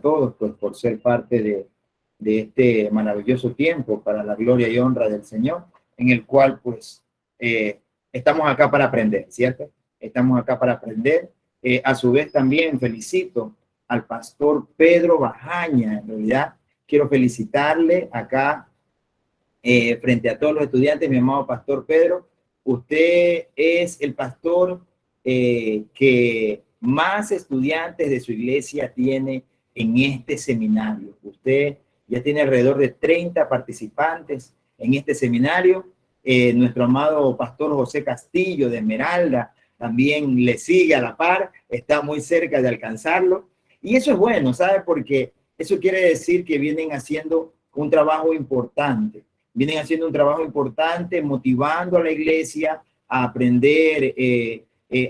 todos pues, por ser parte de este maravilloso tiempo para la gloria y honra del Señor, en el cual pues estamos acá para aprender, ¿cierto? Estamos acá para aprender. A su vez también felicito al pastor Pedro Bajaña. En realidad quiero felicitarle acá frente a todos los estudiantes, mi amado pastor Pedro. Usted es el pastor que más estudiantes de su iglesia tiene en este seminario. Usted ya tiene alrededor de 30 participantes en este seminario. Nuestro amado pastor José Castillo de Esmeralda también le sigue a la par, está muy cerca de alcanzarlo. Y eso es bueno, ¿sabe? Porque eso quiere decir que vienen haciendo un trabajo importante. Vienen haciendo un trabajo importante, motivando a la iglesia a aprender,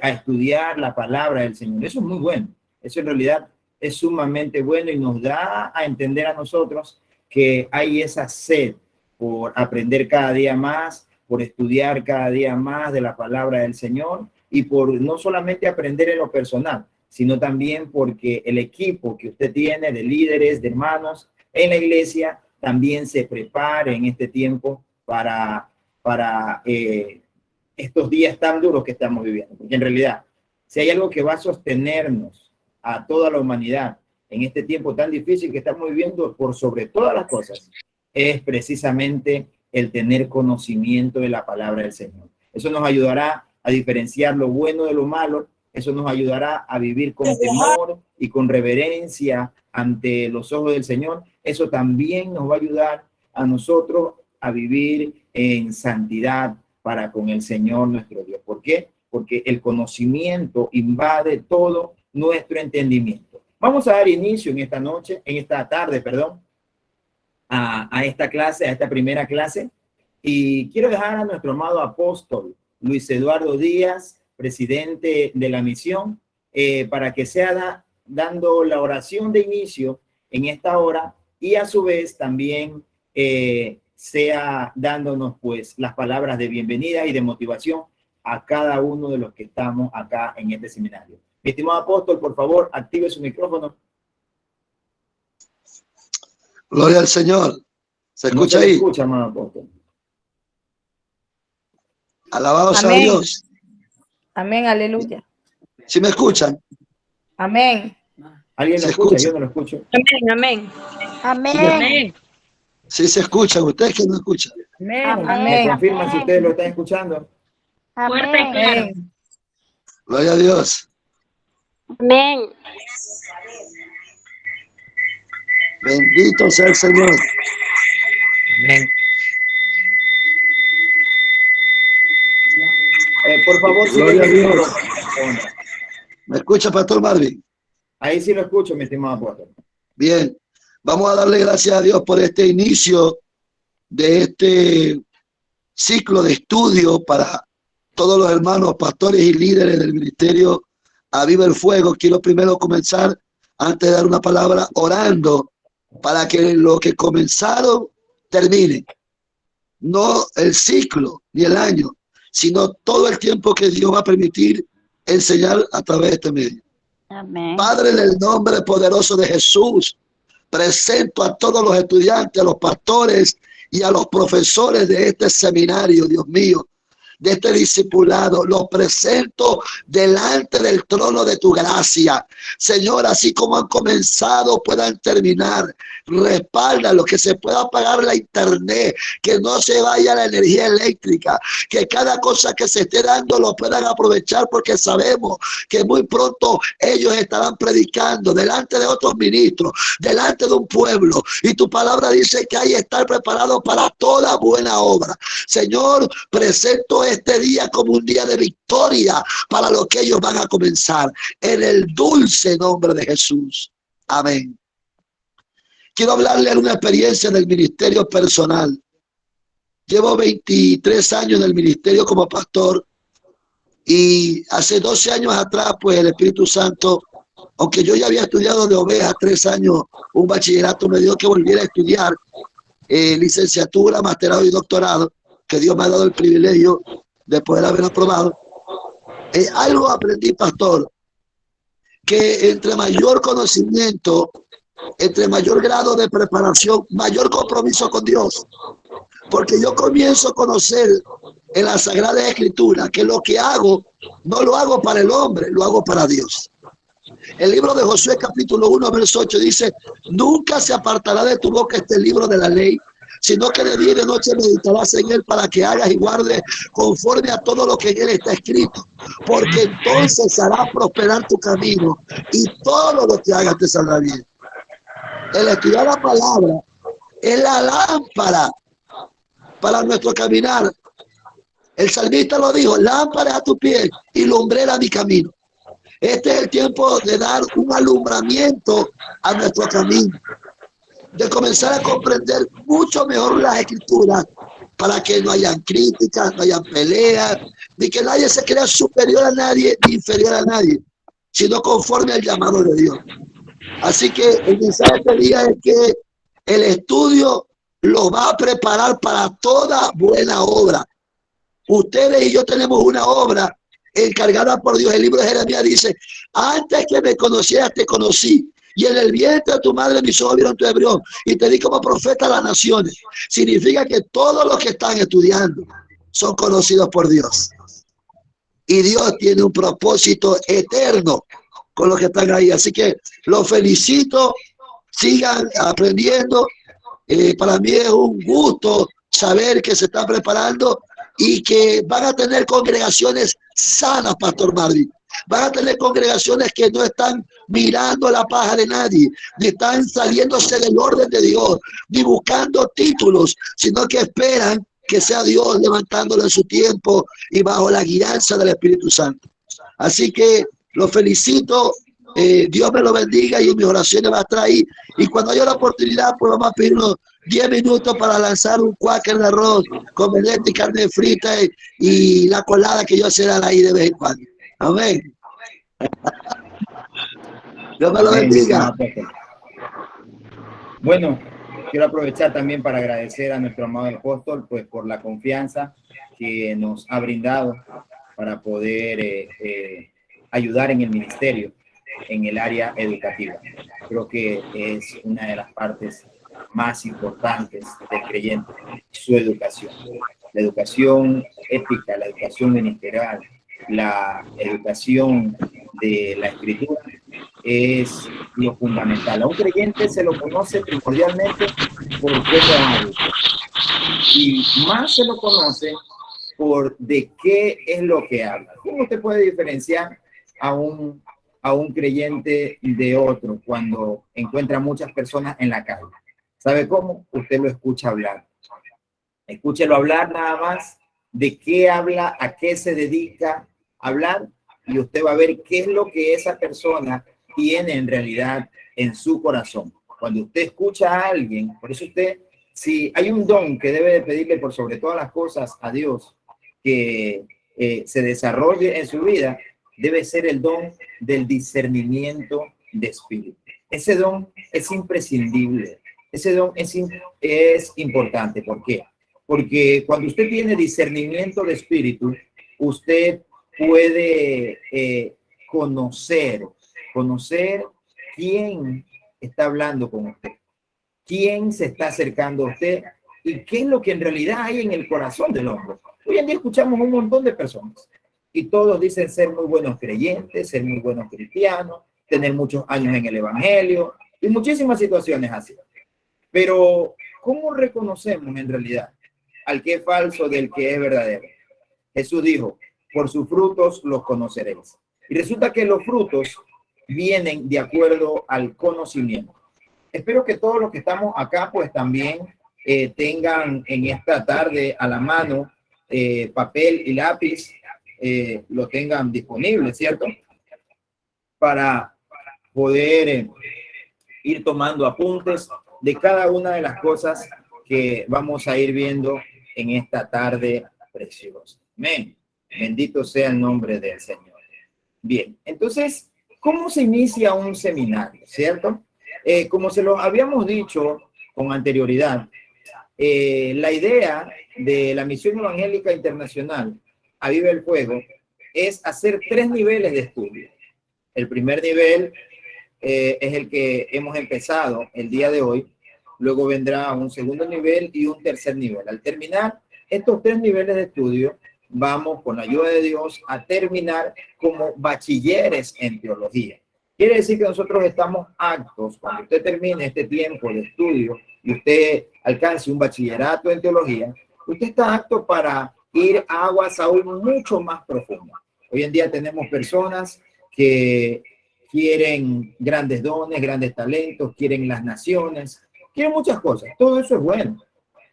a estudiar la palabra del Señor. Eso es muy bueno. Eso en realidad es sumamente bueno y nos da a entender a nosotros que hay esa sed por aprender cada día más, por estudiar cada día más de la palabra del Señor y por no solamente aprender en lo personal, sino también porque el equipo que usted tiene de líderes, de hermanos en la iglesia, también se prepare en este tiempo para estos días tan duros que estamos viviendo. Porque en realidad, si hay algo que va a sostenernos a toda la humanidad en este tiempo tan difícil que estamos viviendo, por sobre todas las cosas, es precisamente el tener conocimiento de la palabra del Señor. Eso nos ayudará a diferenciar lo bueno de lo malo. Eso nos ayudará a vivir con temor y con reverencia ante los ojos del Señor. Eso también nos va a ayudar a nosotros a vivir en santidad para con el Señor nuestro Dios. ¿Por qué? Porque el conocimiento invade todo nuestro entendimiento. Vamos a dar inicio en esta tarde, a esta clase, a esta primera clase. Y quiero dejar a nuestro amado apóstol Luis Eduardo Díaz, presidente de la misión, para que sea dando la oración de inicio en esta hora y a su vez también sea dándonos pues las palabras de bienvenida y de motivación a cada uno de los que estamos acá en este seminario. Mi estimado apóstol, por favor, active su micrófono. Gloria al Señor. ¿Se escucha ahí? Se escucha, amado apóstol. Alabado sea Dios. Amén, aleluya. ¿Sí me escuchan? Amén. ¿Alguien lo escucha? Yo no lo escucho. Amén, amén. Amén. Sí se escuchan, ustedes que no escuchan. Amén. ¿Me confirman si ustedes lo están escuchando? Fuerte y claro. Gloria a Dios. Amén. Bendito sea el Señor. Amén. Por favor, gloria a Dios. ¿Me escucha, Pastor Marvin? Ahí sí lo escucho, mi estimado apóstol. Bien, vamos a darle gracias a Dios por este inicio de este ciclo de estudio para todos los hermanos, pastores y líderes del ministerio Aviva el Fuego. Quiero primero comenzar, antes de dar una palabra, orando para que lo que comenzaron termine. No el ciclo ni el año, sino todo el tiempo que Dios va a permitir enseñar a través de este medio. Amén. Padre, en el nombre poderoso de Jesús, presento a todos los estudiantes, a los pastores y a los profesores de este seminario, Dios mío, de este discipulado, los presento delante del trono de tu gracia. Señor, así como han comenzado, puedan terminar. Respalda lo que se pueda apagar la internet, que no se vaya la energía eléctrica, que cada cosa que se esté dando lo puedan aprovechar, porque sabemos que muy pronto ellos estarán predicando delante de otros ministros, delante de un pueblo, y tu palabra dice que hay que estar preparado para toda buena obra. Señor, presento este día como un día de victoria para lo que ellos van a comenzar, en el dulce nombre de Jesús. Amén. Quiero hablarle de una experiencia del ministerio personal. Llevo 23 años en el ministerio como pastor, y hace 12 años atrás, pues el Espíritu Santo, aunque yo ya había estudiado de ovejas 3 años, un bachillerato, me dio que volviera a estudiar licenciatura, masterado y doctorado, que Dios me ha dado el privilegio de poder haber aprobado. Algo aprendí, pastor, que entre mayor conocimiento entre mayor grado de preparación, mayor compromiso con Dios. Porque yo comienzo a conocer en la Sagrada Escritura que lo que hago, no lo hago para el hombre, lo hago para Dios. El libro de Josué capítulo 1, verso 8 dice, nunca se apartará de tu boca este libro de la ley, sino que de día y de noche meditarás en él para que hagas y guardes conforme a todo lo que en él está escrito, porque entonces hará prosperar tu camino y todo lo que hagas te saldrá bien. El estudiar la palabra es la lámpara para nuestro caminar. El salmista lo dijo, lámpara a tu pie y lumbrera a mi camino. Este es el tiempo de dar un alumbramiento a nuestro camino, de comenzar a comprender mucho mejor las escrituras para que no hayan críticas, no hayan peleas, ni que nadie se crea superior a nadie ni inferior a nadie, sino conforme al llamado de Dios. Así que el mensaje de este día es que el estudio los va a preparar para toda buena obra. Ustedes y yo tenemos una obra encargada por Dios. El libro de Jeremías dice, antes que me conocieras te conocí, y en el vientre de tu madre mis ojos vieron tu embrión, y te di como profeta a las naciones. Significa que todos los que están estudiando son conocidos por Dios. Y Dios tiene un propósito eterno con los que están ahí. Así que los felicito, sigan aprendiendo. Para mí es un gusto saber que se están preparando y que van a tener congregaciones sanas, Pastor Marvin. Van a tener congregaciones que no están mirando la paja de nadie, ni están saliéndose del orden de Dios, ni buscando títulos, sino que esperan que sea Dios levantándolo en su tiempo y bajo la guianza del Espíritu Santo. Así que los felicito, Dios me lo bendiga y en mis oraciones va a estar ahí. Y cuando haya la oportunidad, pues vamos a pedir unos 10 minutos para lanzar un cuáquer de arroz con veleta y carne frita y la colada que yo haré ahí de vez en cuando. Amén. Dios me lo bendiga. Bueno, quiero aprovechar también para agradecer a nuestro amado apóstol, pues por la confianza que nos ha brindado para poder ayudar en el ministerio, en el área educativa. Creo que es una de las partes más importantes del creyente, su educación. La educación ética, la educación ministerial, la educación de la escritura es lo fundamental. A un creyente se lo conoce primordialmente por cómo habla, y más se lo conoce por de qué es lo que habla. ¿Cómo usted puede diferenciar a un creyente de otro cuando encuentra muchas personas en la calle? ¿Sabe cómo? Usted lo escucha hablar. Escúchelo hablar nada más, de qué habla, a qué se dedica a hablar, y usted va a ver qué es lo que esa persona tiene en realidad en su corazón. Cuando usted escucha a alguien, por eso usted, si hay un don que debe de pedirle por sobre todas las cosas a Dios que se desarrolle en su vida, debe ser el don del discernimiento de espíritu. Ese don es imprescindible. Ese don es importante. ¿Por qué? Porque cuando usted tiene discernimiento de espíritu, usted puede conocer quién está hablando con usted, quién se está acercando a usted y qué es lo que en realidad hay en el corazón del hombre. Hoy en día escuchamos un montón de personas y todos dicen ser muy buenos creyentes, ser muy buenos cristianos, tener muchos años en el evangelio y muchísimas situaciones así. Pero ¿cómo reconocemos en realidad al que es falso del que es verdadero? Jesús dijo, por sus frutos los conoceréis. Y resulta que los frutos vienen de acuerdo al conocimiento. Espero que todos los que estamos acá pues también tengan en esta tarde a la mano papel y lápiz, lo tengan disponible, ¿cierto? Para poder ir tomando apuntes de cada una de las cosas que vamos a ir viendo en esta tarde preciosa. Amén. Bendito sea el nombre del Señor. Bien, entonces, ¿cómo se inicia un seminario? ¿Cierto? Como se lo habíamos dicho con anterioridad, la idea de la Misión Evangélica Internacional Aviva el Fuego es hacer 3 niveles de estudio. El primer nivel es el que hemos empezado el día de hoy. Luego vendrá un segundo nivel y un tercer nivel. Al terminar estos 3 niveles de estudio, vamos con la ayuda de Dios a terminar como bachilleres en teología. Quiere decir que nosotros estamos aptos, cuando usted termine este tiempo de estudio y usted alcance un bachillerato en teología, usted está apto para ir a aguas aún mucho más profundas. Hoy en día tenemos personas que quieren grandes dones, grandes talentos, quieren las naciones, quieren muchas cosas. Todo eso es bueno,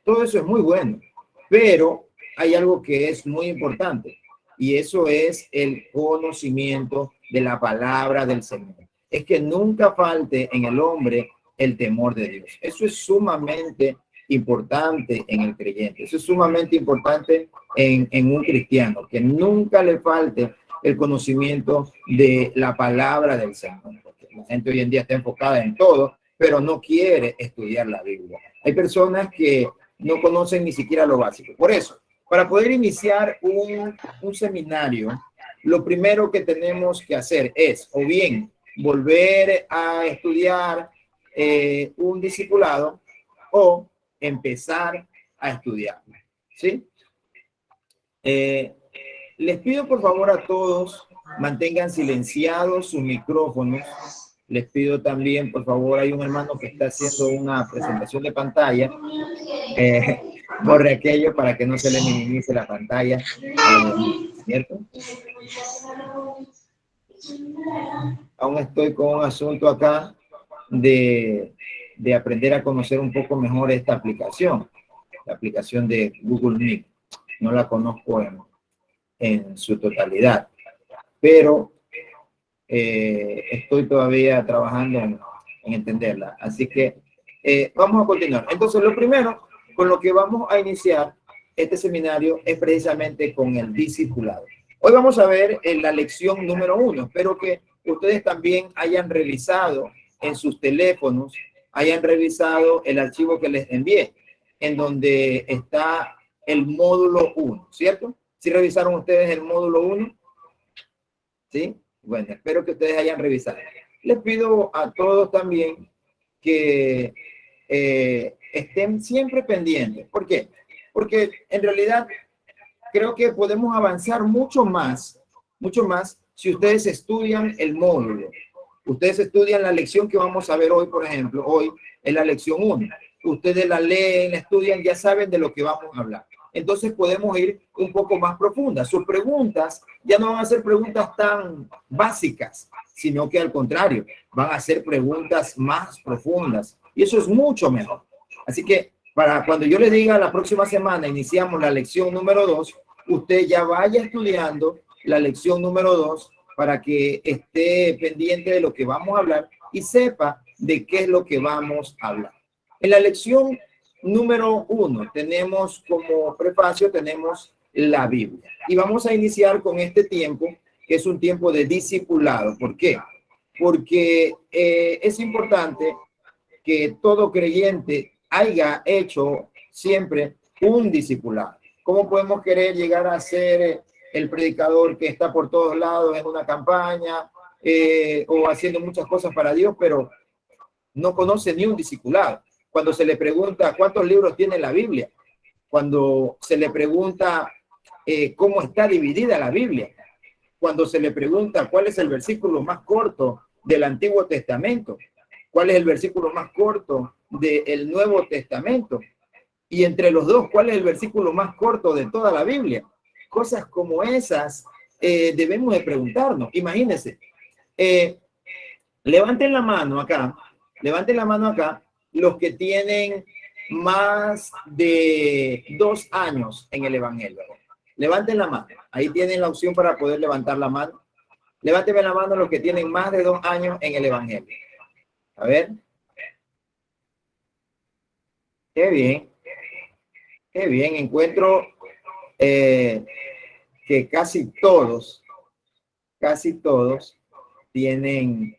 todo eso es muy bueno, pero hay algo que es muy importante y eso es el conocimiento de la palabra del Señor. Es que nunca falte en el hombre el temor de Dios. Eso es sumamente importante en el creyente. Eso es sumamente importante en un cristiano, que nunca le falte el conocimiento de la palabra del Señor. Porque la gente hoy en día está enfocada en todo, pero no quiere estudiar la Biblia. Hay personas que no conocen ni siquiera lo básico. Por eso, para poder iniciar un seminario, lo primero que tenemos que hacer es, o bien, volver a estudiar un discipulado o empezar a estudiar. ¿Sí? Les pido por favor a todos, mantengan silenciados sus micrófonos. Les pido también, por favor, hay un hermano que está haciendo una presentación de pantalla. Borre aquello para que no se le minimice la pantalla. ¿Cierto? Aún estoy con un asunto acá de aprender a conocer un poco mejor esta aplicación. La aplicación de Google Meet. No la conozco en su totalidad. Pero estoy todavía trabajando en entenderla. Así que vamos a continuar. Entonces, lo primero con lo que vamos a iniciar este seminario es precisamente con el discipulado. Hoy vamos a ver la lección número 1. Espero que ustedes también hayan revisado en sus teléfonos, hayan revisado el archivo que les envié, en donde está el módulo 1, ¿cierto? ¿Sí revisaron ustedes el módulo 1? ¿Sí? Bueno, espero que ustedes hayan revisado. Les pido a todos también que estén siempre pendientes. ¿Por qué? Porque en realidad creo que podemos avanzar mucho más si ustedes estudian el módulo. Ustedes estudian la lección que vamos a ver hoy, por ejemplo, hoy es la lección 1. Ustedes la leen, la estudian, ya saben de lo que vamos a hablar. Entonces podemos ir un poco más profundas. Sus preguntas ya no van a ser preguntas tan básicas, sino que al contrario, van a ser preguntas más profundas. Y eso es mucho mejor. Así que para cuando yo les diga la próxima semana iniciamos la lección número 2, usted ya vaya estudiando la lección número 2 para que esté pendiente de lo que vamos a hablar y sepa de qué es lo que vamos a hablar. En la lección número 1 tenemos como prefacio, tenemos la Biblia. Y vamos a iniciar con este tiempo, que es un tiempo de discipulado. ¿Por qué? Porque es importante que todo creyente haya hecho siempre un discipulado. ¿Cómo podemos querer llegar a ser el predicador que está por todos lados en una campaña o haciendo muchas cosas para Dios, pero no conoce ni un discipulado? Cuando se le pregunta cuántos libros tiene la Biblia, cuando se le pregunta cómo está dividida la Biblia, cuando se le pregunta cuál es el versículo más corto del Antiguo Testamento, cuál es el versículo más corto del Nuevo Testamento, y entre los dos, cuál es el versículo más corto de toda la Biblia. Cosas como esas debemos de preguntarnos. Imagínense, levanten la mano acá los que tienen más de 2 años en el Evangelio. Levanten la mano. Ahí tienen la opción para poder levantar la mano. Levánteme la mano los que tienen más de 2 años en el Evangelio. A ver. Qué bien. Qué bien. Encuentro que casi todos tienen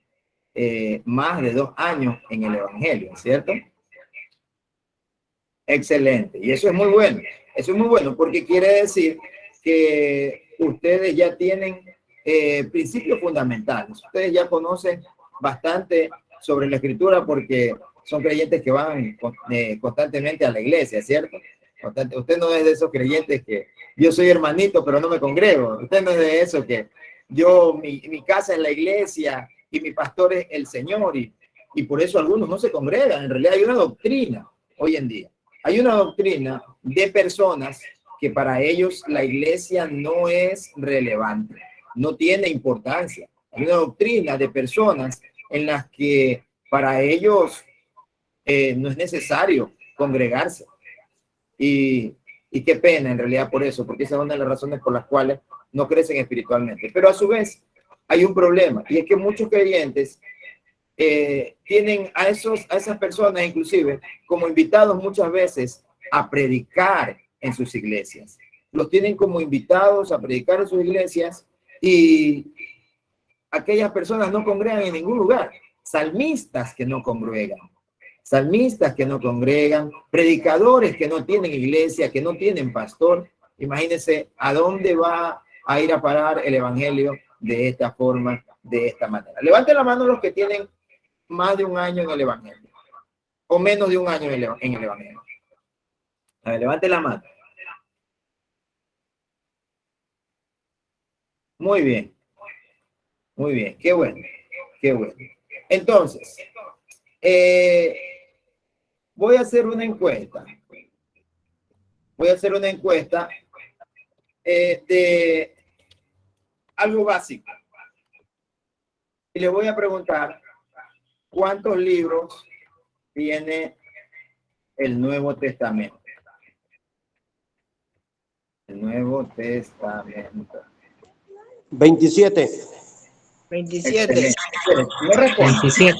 más de 2 años en el Evangelio, ¿cierto? Excelente. Y eso es muy bueno. Eso es muy bueno porque quiere decir que ustedes ya tienen principios fundamentales. Ustedes ya conocen bastante sobre la escritura porque son creyentes que van constantemente a la iglesia, ¿cierto? Usted no es de esos creyentes que yo soy hermanito, pero no me congrego. Usted no es de eso que mi casa es la iglesia y mi pastor es el Señor. Y por eso algunos no se congregan. En realidad hay una doctrina hoy en día. Hay una doctrina de personas que para ellos la iglesia no es relevante, no tiene importancia. Hay una doctrina de personas en las que para ellos no es necesario congregarse. Y qué pena en realidad por eso, porque esa es una de las razones por las cuales no crecen espiritualmente. Pero a su vez hay un problema, y es que muchos creyentes tienen a esas personas inclusive como invitados muchas veces a predicar en sus iglesias. Los tienen como invitados a predicar en sus iglesias y aquellas personas no congregan en ningún lugar. Salmistas que no congregan. Salmistas que no congregan, predicadores que no tienen iglesia, que no tienen pastor. Imagínense a dónde va a ir a parar el evangelio de esta forma, de esta manera. Levanten la mano los que tienen más de un año en el evangelio o menos de un año en el evangelio. A ver, levanten la mano. Muy bien. Muy bien. Qué bueno. Qué bueno. Entonces, voy a hacer una encuesta. Voy a hacer una encuesta de algo básico. Y le voy a preguntar cuántos libros tiene el Nuevo Testamento. El Nuevo Testamento. 27. 27. No respondan. 27.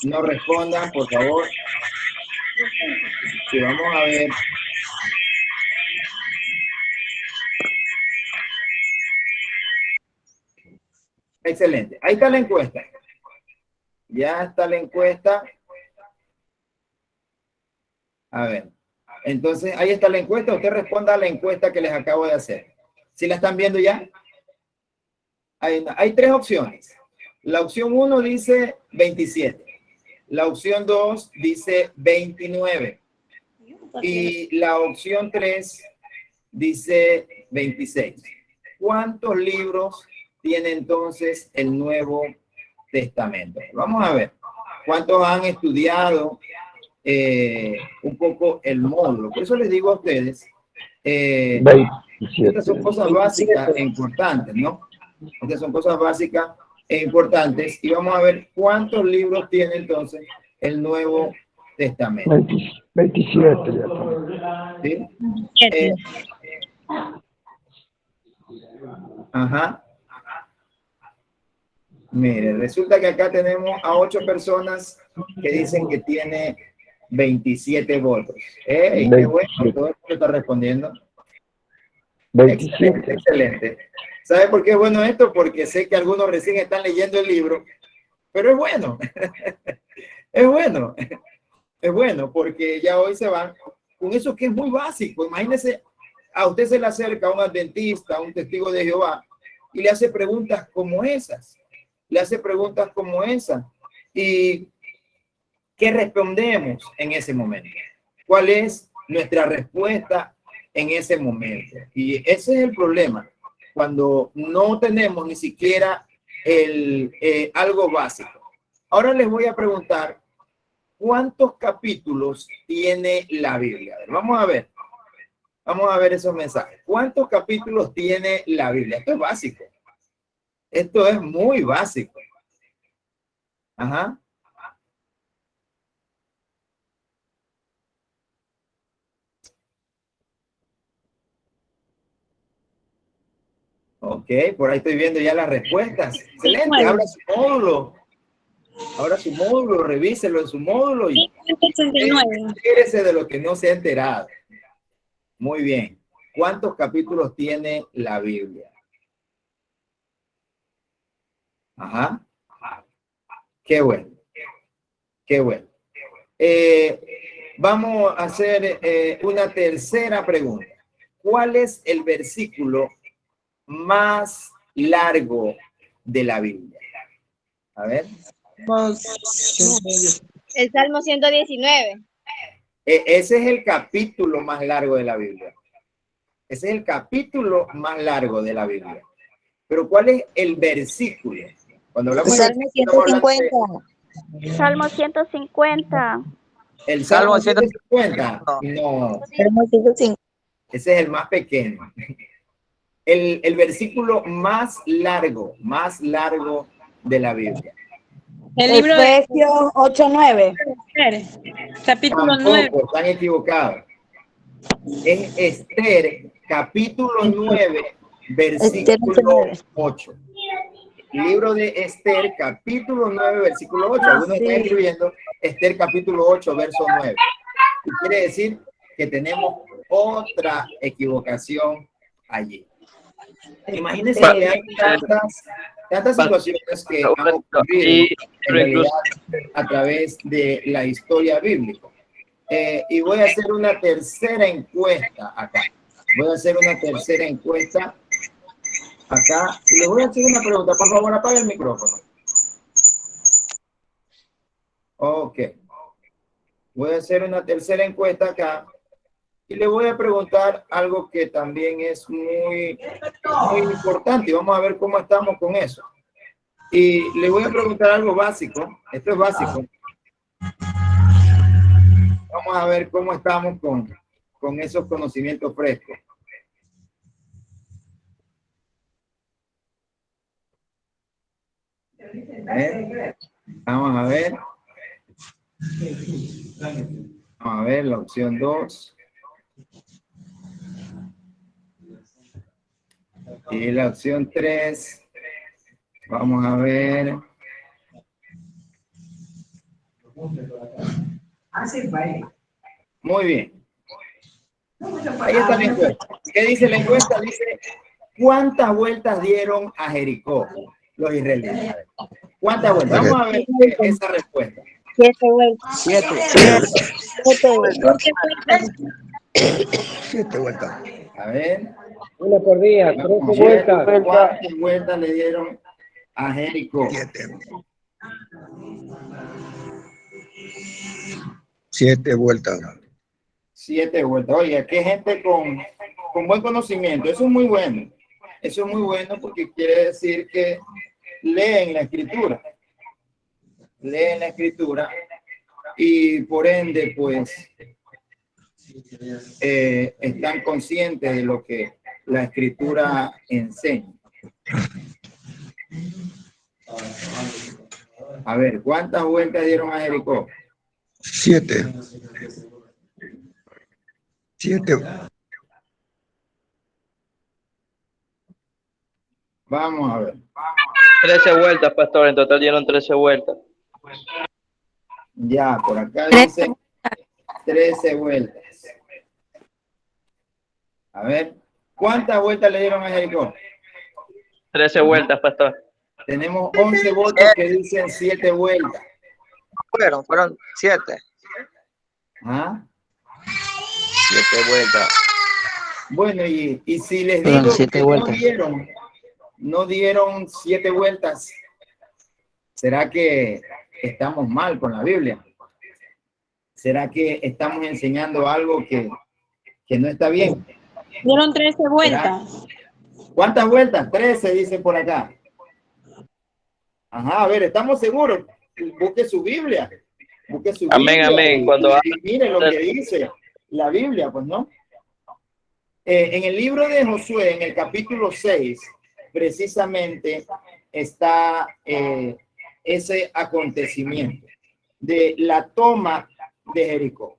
No respondan, por favor. Sí, vamos a ver. Excelente. Ahí está la encuesta. Ya está la encuesta. A ver. Entonces, ahí está la encuesta. Usted responda a la encuesta que les acabo de hacer. ¿Sí la están viendo ya? Hay tres opciones. La opción 1 dice 27. La opción 2 dice 29. Y la opción 3 dice 26. ¿Cuántos libros tiene entonces el Nuevo Testamento? Vamos a ver. ¿Cuántos han estudiado un poco el módulo? Por eso les digo a ustedes, estas son cosas básicas e importantes, ¿no? Estas son cosas básicas e importantes. Y vamos a ver cuántos libros tiene entonces el Nuevo Testamento. 27. ¿Sí? Ajá. Mire, resulta que acá tenemos a 8 personas que dicen que tiene 27 votos. ¡Ey, qué bueno! Todo el mundo está respondiendo. 27. Excelente. ¿Sabe por qué es bueno esto? Porque sé que algunos recién están leyendo el libro, pero es bueno. Es bueno. Es bueno porque ya hoy se van con eso que es muy básico. Imagínese, a usted se le acerca un adventista, un testigo de Jehová, y le hace preguntas como esas. Le hace preguntas como esas. ¿Y qué respondemos en ese momento? ¿Cuál es nuestra respuesta en ese momento? Y ese es el problema. Cuando no tenemos ni siquiera algo básico. Ahora les voy a preguntar, ¿cuántos capítulos tiene la Biblia? A ver, vamos a ver esos mensajes. ¿Cuántos capítulos tiene la Biblia? Esto es básico. Esto es muy básico. Ajá. Ok, por ahí estoy viendo ya las respuestas. Excelente, abra su módulo. Ahora su módulo, revíselo en su módulo y entérese de lo que no se ha enterado. Muy bien. ¿Cuántos capítulos tiene la Biblia? Ajá. Qué bueno. Qué bueno. Vamos a hacer una tercera pregunta. ¿Cuál es el versículo más largo de la Biblia? A ver. El Salmo 119. Ese es el capítulo más largo de la Biblia. Ese es el capítulo más largo de la Biblia. Pero ¿cuál es el versículo? Cuando hablamos de Salmo 150. Salmo 150. el Salmo 150. No, Salmo 150. ese es el más pequeño. El versículo más largo de la Biblia. El libro de Efesios 8:9. capítulo 9. Tampoco, están equivocados. Es Esther, capítulo 9, versículo 8. Libro de Esther, capítulo 9, versículo 8. Algunos están escribiendo Esther, capítulo 8, verso 9. Y quiere decir que tenemos otra equivocación allí. Imagínense que hay tantas situaciones que han ocurrido en realidad a través de la historia bíblica. Y voy a hacer una tercera encuesta acá. Voy a hacer una tercera encuesta acá. Y le voy a hacer una pregunta. Por favor, apague el micrófono. Ok. Voy a hacer una tercera encuesta acá. Y le voy a preguntar algo que también es muy importante. Y vamos a ver cómo estamos con eso. Y le voy a preguntar algo básico. Esto es básico. Vamos a ver cómo estamos con esos conocimientos frescos. Vamos a ver. Vamos a ver la opción 2. Y la opción 3. Vamos a ver. Muy bien. Ahí está la encuesta. ¿Qué dice la encuesta? Dice, ¿cuántas vueltas dieron a Jericó los israelitas? ¿Cuántas vueltas? Vamos a ver esa respuesta. 7 vueltas. 7. 7 vueltas. A ver. Una por día, 13 vueltas. ¿Cuántas vueltas le dieron a Jericó? 7 vueltas. 7 vueltas. Oye, qué gente con buen conocimiento. Eso es muy bueno. Eso es muy bueno porque quiere decir que leen la escritura. Leen la escritura y por ende, pues, están conscientes de lo que la escritura enseña. A ver, ¿cuántas vueltas dieron a Jericó? 7. 7. Vamos a ver. 13 vueltas, pastor. En total dieron 13 vueltas. Ya, por acá dice 13 vueltas. A ver, ¿cuántas vueltas le dieron a Jericó? 13 vueltas, pastor. Tenemos 11 votos que dicen 7 vueltas. Fueron 7. ¿Ah? 7 vueltas. Bueno, y si les digo que no dieron 7 vueltas, ¿será que estamos mal con la Biblia? ¿Será que estamos enseñando algo que no está bien? Dieron 13 vueltas. ¿Cuántas vueltas? 13, dicen por acá. Ajá, a ver, ¿estamos seguros? Busque su Biblia. Busque su Amén, Biblia amén. y Cuando mire lo que dice la Biblia, pues, ¿no? En el libro de Josué, en el capítulo 6, precisamente está ese acontecimiento de la toma de Jericó.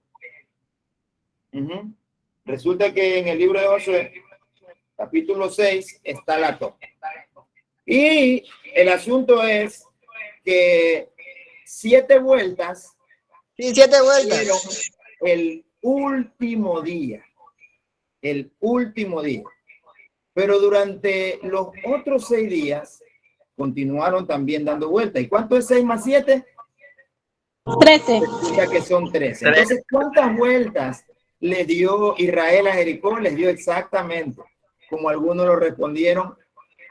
Resulta que en el libro de Josué, capítulo 6, está la toma. Y el asunto es que 7 vueltas. Sí, 7 vueltas. Dieron el último día. El último día. Pero durante los otros 6 días continuaron también dando vueltas. ¿Y cuánto es 6 más 7? 13. Resulta que son 13. Entonces, ¿cuántas vueltas le dio Israel a Jericó? Les dio exactamente, como algunos lo respondieron,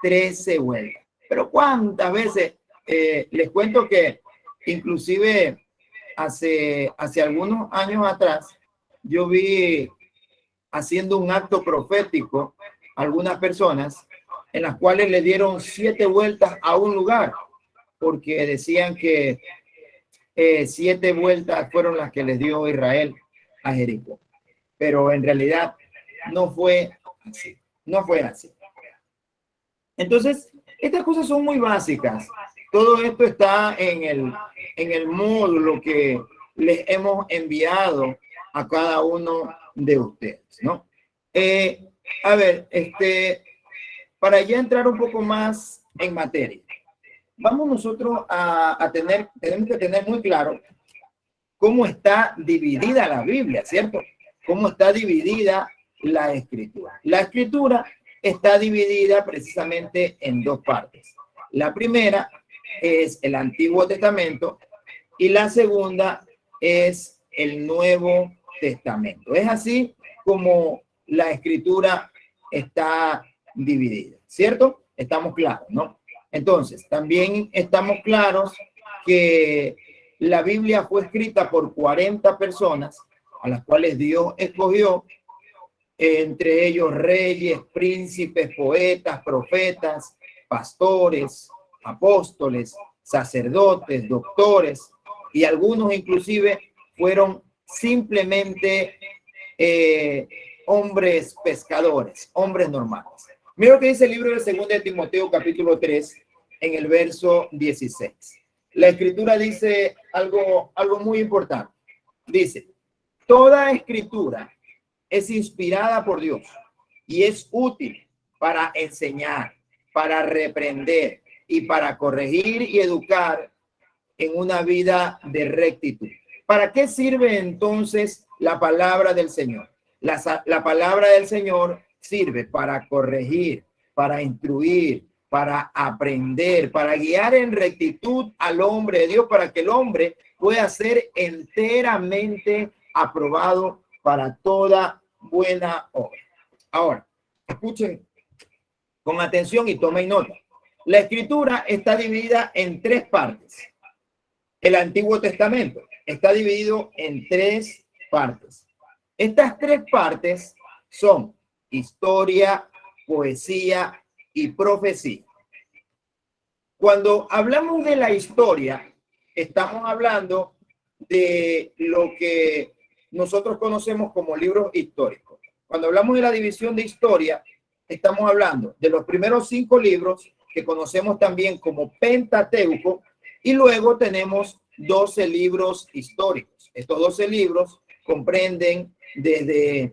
13 vueltas. Pero cuántas veces, les cuento que inclusive hace algunos años atrás, yo vi haciendo un acto profético algunas personas en las cuales le dieron 7 vueltas a un lugar, porque decían que 7 vueltas fueron las que les dio Israel a Jericó. Pero en realidad no fue así. No fue así. Entonces, estas cosas son muy básicas. Todo esto está en el módulo que les hemos enviado a cada uno de ustedes, ¿no? A ver, para ya entrar un poco más en materia, vamos nosotros tenemos que tener muy claro cómo está dividida la Biblia, ¿cierto? Cómo está dividida la Escritura. La Escritura está dividida precisamente en 2 partes. La primera es el Antiguo Testamento y la segunda es el Nuevo Testamento. Es así como la Escritura está dividida, ¿cierto? Estamos claros, ¿no? Entonces, también estamos claros que la Biblia fue escrita por 40 personas a las cuales Dios escogió, entre ellos reyes, príncipes, poetas, profetas, pastores, apóstoles, sacerdotes, doctores, y algunos inclusive fueron simplemente hombres pescadores, hombres normales. Mira lo que dice el libro de 2 de Timoteo capítulo 3 en el verso 16. La Escritura dice algo muy importante. Dice, toda Escritura es inspirada por Dios y es útil para enseñar, para reprender y para corregir y educar en una vida de rectitud. ¿Para qué sirve entonces la palabra del Señor? La palabra del Señor sirve para corregir, para instruir, para aprender, para guiar en rectitud al hombre de Dios, para que el hombre pueda ser enteramente aprobado para toda buena obra. Ahora, escuchen con atención y tomen nota. La Escritura está dividida en 3 partes. El Antiguo Testamento está dividido en 3 partes. Estas 3 partes son historia, poesía y profecía. Cuando hablamos de la historia, estamos hablando de lo que nosotros conocemos como libros históricos. Cuando hablamos de la división de historia, estamos hablando de los primeros 5 libros que conocemos también como Pentateuco, y luego tenemos 12 libros históricos. Estos 12 libros comprenden desde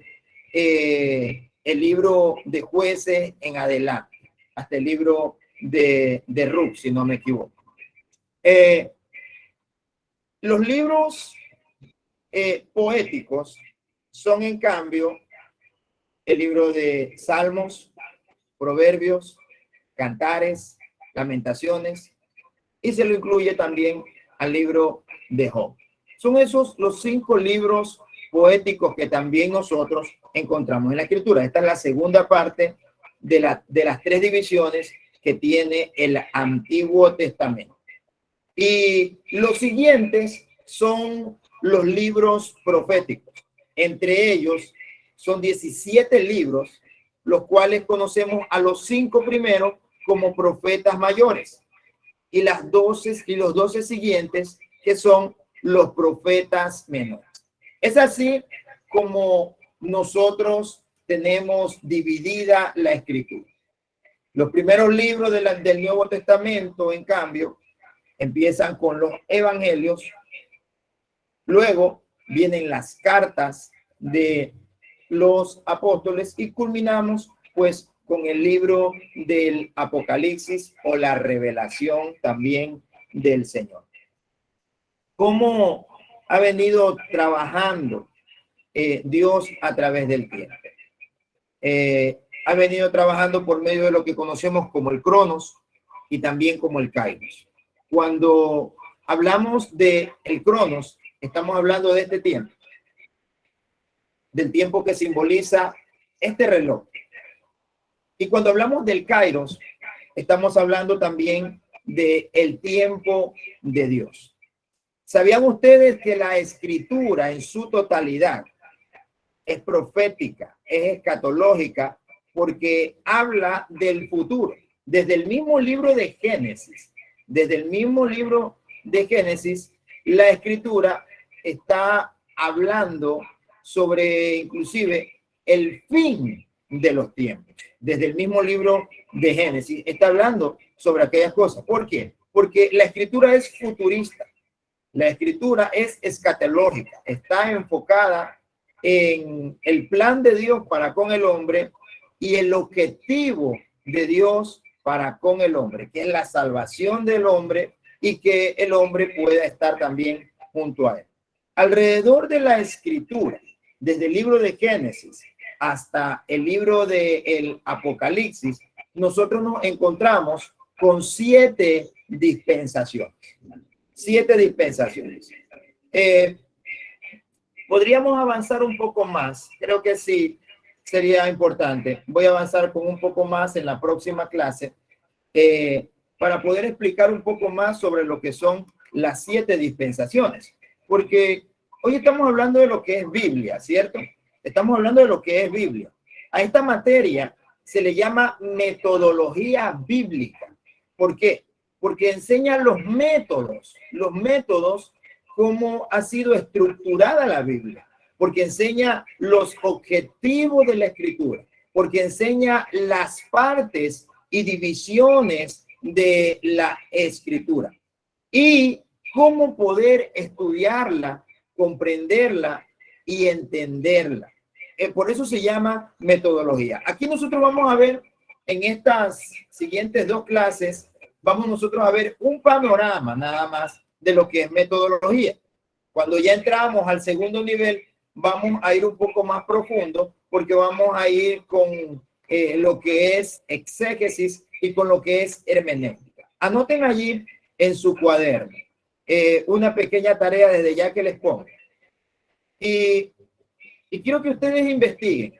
el libro de Jueces en adelante, hasta el libro de Ruth, si no me equivoco. Los libros poéticos son, en cambio, el libro de Salmos, Proverbios, Cantares, Lamentaciones, y se lo incluye también al libro de Job. Son esos los 5 libros poéticos que también nosotros encontramos en la Escritura. Esta es la segunda parte de las 3 divisiones que tiene el Antiguo Testamento. Y los siguientes son los libros proféticos. Entre ellos son 17 libros, los cuales conocemos a los 5 primeros como profetas mayores, y los 12 siguientes que son los profetas menores. Es así como nosotros tenemos dividida la Escritura. Los primeros libros del Nuevo Testamento, en cambio, empiezan con los evangelios, luego vienen las cartas de los apóstoles y culminamos pues con el libro del Apocalipsis o la revelación también del Señor. ¿Cómo ha venido trabajando Dios a través del tiempo? Ha venido trabajando por medio de lo que conocemos como el Cronos y también como el Kairos. Cuando hablamos de el Cronos, estamos hablando de este tiempo, del tiempo que simboliza este reloj. Y cuando hablamos del Kairos, estamos hablando también del tiempo de Dios. ¿Sabían ustedes que la escritura en su totalidad es profética, es escatológica, porque habla del futuro? Desde el mismo libro de Génesis, la escritura está hablando sobre inclusive el fin de los tiempos. Desde el mismo libro de Génesis está hablando sobre aquellas cosas. ¿Por qué? Porque la escritura es futurista. La escritura es escatológica, está enfocada en el plan de Dios para con el hombre y el objetivo de Dios para con el hombre, que es la salvación del hombre y que el hombre pueda estar también junto a él. Alrededor de la escritura, desde el libro de Génesis hasta el libro del Apocalipsis, nosotros nos encontramos con 7 dispensaciones. 7 dispensaciones. Podríamos avanzar un poco más. Creo que sí sería importante. Voy a avanzar con un poco más en la próxima clase para poder explicar un poco más sobre lo que son las 7 dispensaciones. Porque hoy estamos hablando de lo que es Biblia, ¿cierto? Estamos hablando de lo que es Biblia. A esta materia se le llama metodología bíblica. ¿Por qué? Porque enseña los métodos, cómo ha sido estructurada la Biblia, porque enseña los objetivos de la escritura, porque enseña las partes y divisiones de la escritura y cómo poder estudiarla, comprenderla y entenderla. Por eso se llama metodología. Aquí nosotros vamos a ver en estas siguientes 2 clases, vamos nosotros a ver un panorama nada más de lo que es metodología. Cuando ya entramos al segundo nivel, vamos a ir un poco más profundo porque vamos a ir con lo que es exégesis y con lo que es hermenéutica. Anoten allí en su cuaderno una pequeña tarea desde ya que les pongo. Y quiero que ustedes investiguen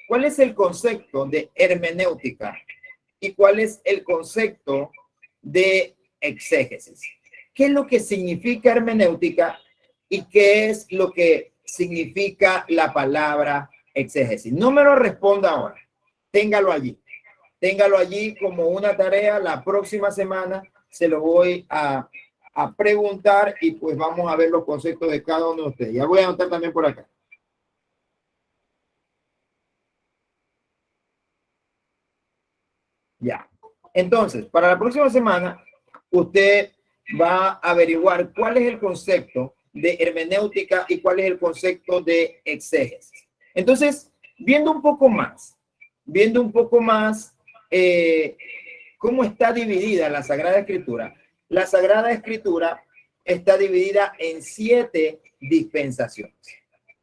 cuál es el concepto de hermenéutica y cuál es el concepto de exégesis. ¿Qué es lo que significa hermenéutica y qué es lo que significa la palabra exégesis? No me lo responda ahora. Téngalo allí. Téngalo allí como una tarea. La próxima semana se lo voy a preguntar y pues vamos a ver los conceptos de cada uno de ustedes. Ya voy a anotar también por acá. Ya. Entonces, para la próxima semana, usted va a averiguar cuál es el concepto de hermenéutica y cuál es el concepto de exégesis. Entonces, viendo un poco más cómo está dividida la Sagrada Escritura. La Sagrada Escritura está dividida en 7 dispensaciones.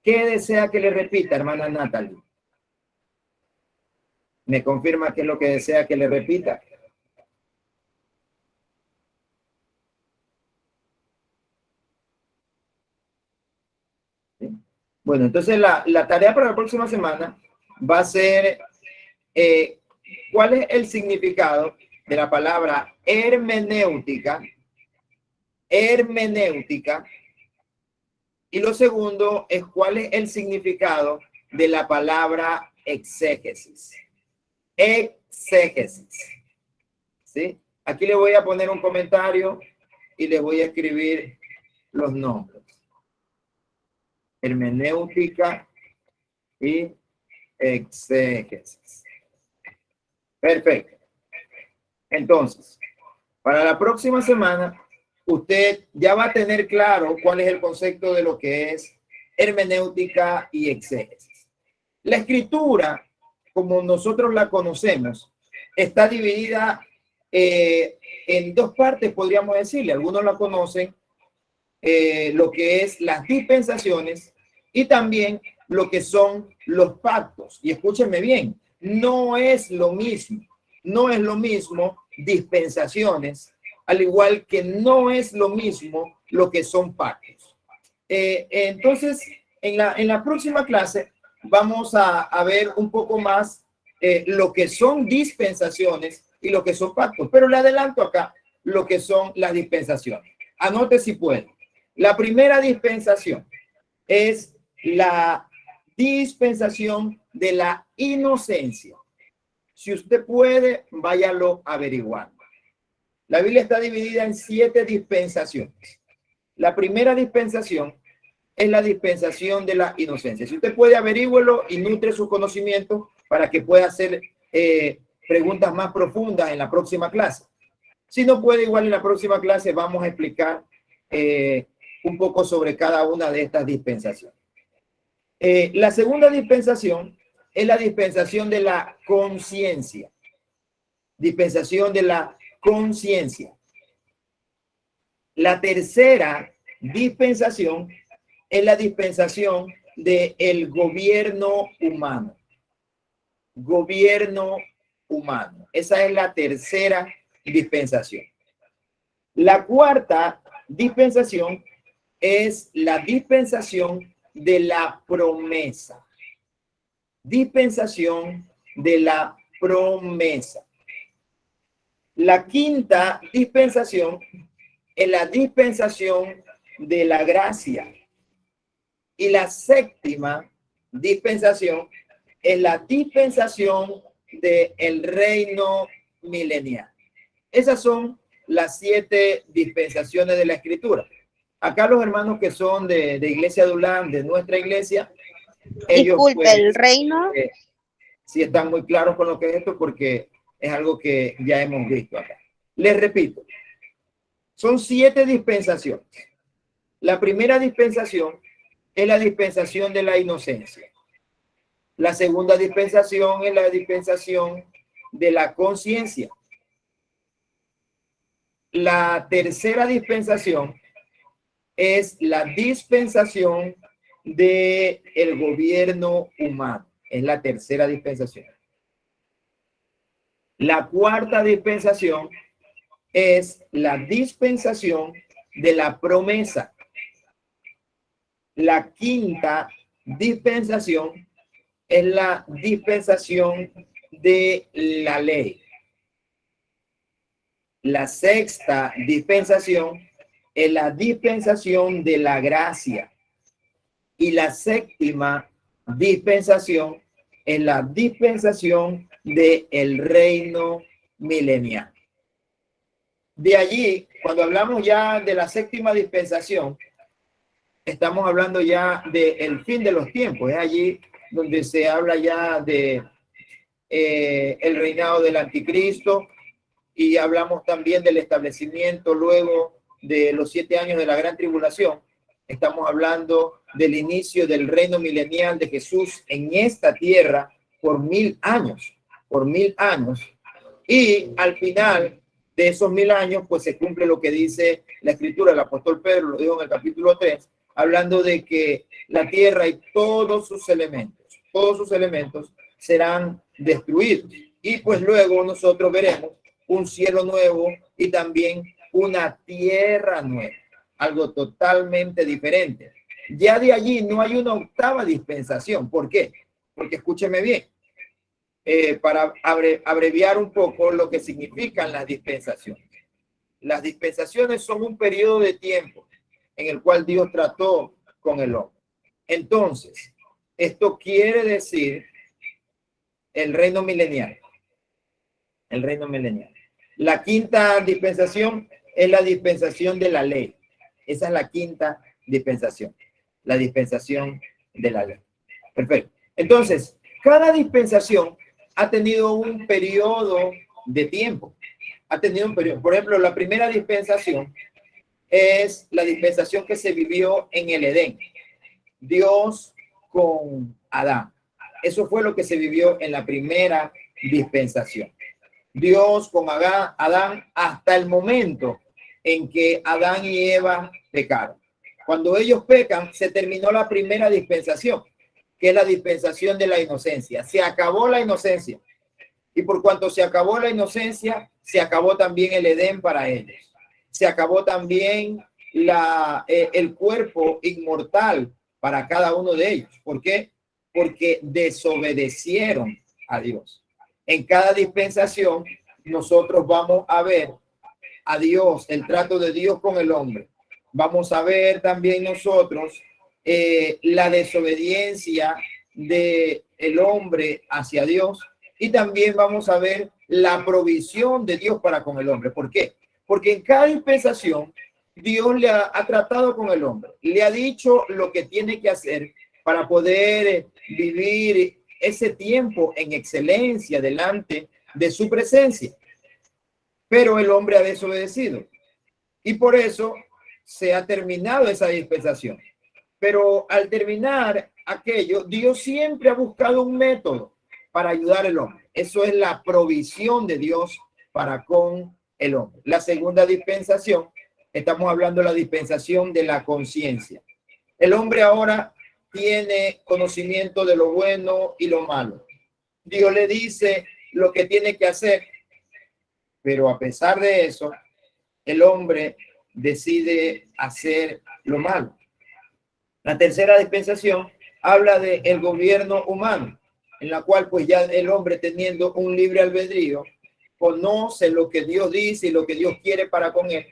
¿Qué desea que le repita, hermana Natalie? ¿Me confirma qué es lo que desea que le repita? Bueno, entonces la tarea para la próxima semana va a ser cuál es el significado de la palabra hermenéutica, y lo segundo es cuál es el significado de la palabra exégesis. ¿Sí? Aquí le voy a poner un comentario y le voy a escribir los nombres. Hermenéutica y exégesis. Perfecto. Entonces, para la próxima semana, usted ya va a tener claro cuál es el concepto de lo que es hermenéutica y exégesis. La escritura, como nosotros la conocemos, está dividida en 2 partes, podríamos decirle. Algunos la conocen, lo que es las dispensaciones y también lo que son los pactos. Y escúchenme bien, no es lo mismo dispensaciones, al igual que no es lo mismo lo que son pactos. Entonces, en la próxima clase vamos a ver un poco más lo que son dispensaciones y lo que son pactos. Pero le adelanto acá lo que son las dispensaciones. Anote si puede. La primera dispensación es la dispensación de la inocencia. Si usted puede, váyalo averiguando. La Biblia está dividida en 7 dispensaciones. La primera dispensación es la dispensación de la inocencia. Si usted puede, averígüelo y nutre su conocimiento para que pueda hacer preguntas más profundas en la próxima clase. Si no puede, igual en la próxima clase vamos a explicar un poco sobre cada una de estas dispensaciones. La segunda dispensación es la dispensación de la conciencia. Dispensación de la conciencia. La tercera dispensación es la dispensación del gobierno humano. Gobierno humano. Esa es la tercera dispensación. La cuarta dispensación es la dispensación de la promesa. Dispensación de la promesa. La quinta dispensación es la dispensación de la gracia. Y la séptima dispensación es la dispensación del reino milenial. Esas son las 7 dispensaciones de la Escritura. Acá los hermanos que son de Iglesia de Ulán, de nuestra iglesia, ellos Disculpe, pues, el reino. Sí están muy claros con lo que es esto porque es algo que ya hemos visto acá. Les repito, son 7 dispensaciones. La primera dispensación es la dispensación de la inocencia. La segunda dispensación es la dispensación de la conciencia. La tercera dispensación es la dispensación del gobierno humano. Es la tercera dispensación. La cuarta dispensación es la dispensación de la promesa. La quinta dispensación es la dispensación de la ley. La sexta dispensación es la dispensación de la gracia. Y la séptima dispensación es la dispensación del reino milenial. De allí, cuando hablamos ya de la séptima dispensación, estamos hablando ya del fin de los tiempos. Es allí donde se habla ya de el reinado del anticristo, y hablamos también del establecimiento luego de los 7 años de la gran tribulación. Estamos hablando del inicio del reino milenial de Jesús en esta tierra por 1000 años, por 1000 años. Y al final de esos 1000 años, pues se cumple lo que dice la Escritura. El apóstol Pedro lo dijo en el capítulo 3, hablando de que la tierra y todos sus elementos serán destruidos. Y pues luego nosotros veremos un cielo nuevo y también una tierra nueva, algo totalmente diferente. Ya de allí no hay una octava dispensación. ¿Por qué? Porque escúcheme bien, para abreviar un poco lo que significan las dispensaciones. Las dispensaciones son un periodo de tiempo en el cual Dios trató con el hombre. Entonces, esto quiere decir el reino milenial. El reino milenial. La quinta dispensación es la dispensación de la ley. Esa es la quinta dispensación. La dispensación de la ley. Perfecto. Entonces, cada dispensación ha tenido un periodo de tiempo. Ha tenido un periodo. Por ejemplo, la primera dispensación es la dispensación que se vivió en el Edén. Dios con Adán. Eso fue lo que se vivió en la primera dispensación. Dios con Adán hasta el momento en que Adán y Eva pecaron. Cuando ellos pecan, se terminó la primera dispensación, que es la dispensación de la inocencia. Se acabó la inocencia. Y por cuanto se acabó la inocencia, se acabó también el Edén para ellos. Se acabó también el cuerpo inmortal para cada uno de ellos. ¿Por qué? Porque desobedecieron a Dios. En cada dispensación nosotros vamos a ver a Dios, el trato de Dios con el hombre. Vamos a ver también nosotros la desobediencia del hombre hacia Dios, y también vamos a ver la provisión de Dios para con el hombre. ¿Por qué? Porque en cada dispensación Dios le ha tratado con el hombre, le ha dicho lo que tiene que hacer para poder vivir ese tiempo en excelencia delante de su presencia. Pero el hombre ha desobedecido y por eso se ha terminado esa dispensación. Pero al terminar aquello, Dios siempre ha buscado un método para ayudar al hombre. Eso es la provisión de Dios para con el hombre. La segunda dispensación, estamos hablando de la dispensación de la conciencia. El hombre ahora tiene conocimiento de lo bueno y lo malo. Dios le dice lo que tiene que hacer, pero a pesar de eso, el hombre decide hacer lo malo. La tercera dispensación habla del gobierno humano, en la cual pues ya el hombre, teniendo un libre albedrío, conoce lo que Dios dice y lo que Dios quiere para con él,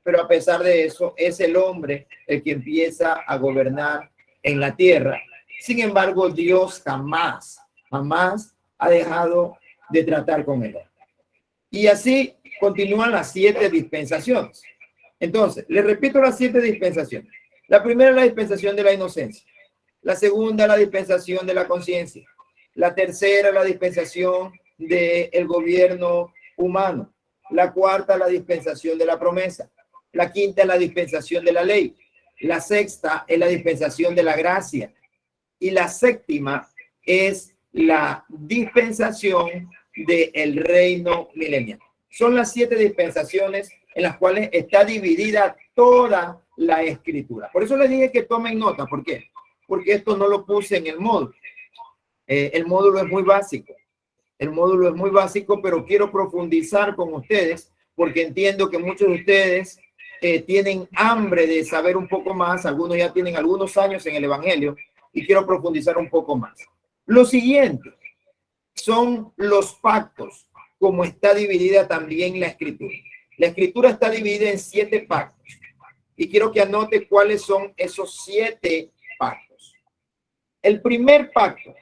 pero a pesar de eso es el hombre el que empieza a gobernar en la tierra. Sin embargo, Dios jamás ha dejado de tratar con él. Y así continúan las 7 dispensaciones. Entonces, les repito las 7 dispensaciones. La primera es la dispensación de la inocencia. La segunda, la dispensación de la conciencia. La tercera, la dispensación del gobierno humano. La cuarta, la dispensación de la promesa. La quinta, la dispensación de la ley. La sexta es la dispensación de la gracia. Y la séptima es la dispensación del reino milenial. Son las 7 dispensaciones en las cuales está dividida toda la escritura. Por eso les dije que tomen nota. ¿Por qué? Porque esto no lo puse en el módulo. El módulo es muy básico. El módulo es muy básico, pero quiero profundizar con ustedes porque entiendo que muchos de ustedes tienen hambre de saber un poco más. Algunos ya tienen algunos años en el evangelio y quiero profundizar un poco más. Lo siguiente son los pactos, como está dividida también la escritura. La escritura está dividida en 7 pactos y quiero que anote cuáles son esos 7 pactos. El primer pacto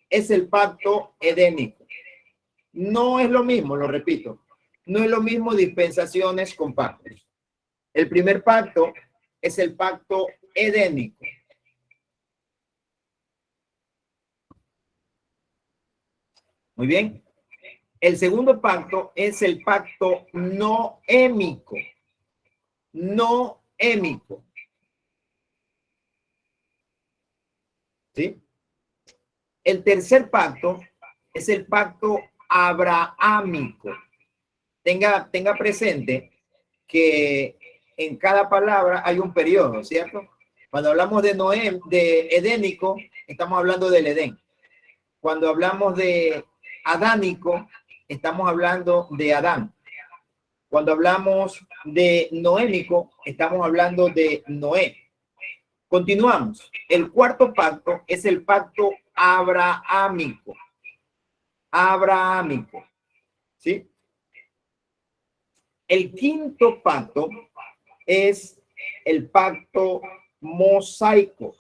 es el pacto edénico. No es lo mismo, lo repito, no es lo mismo dispensaciones con pactos. El primer pacto es el pacto edénico. Muy bien. El segundo pacto es el pacto noémico. Noémico. ¿Sí? El tercer pacto es el pacto abrahámico. Tenga presente que en cada palabra hay un periodo, ¿cierto? Cuando hablamos de de edénico, estamos hablando del Edén. Cuando hablamos de adánico, estamos hablando de Adán. Cuando hablamos de noémico, estamos hablando de Noé. Continuamos. El cuarto pacto es el pacto abrahámico. Abrahámico. ¿Sí? El quinto pacto es el pacto mosaico.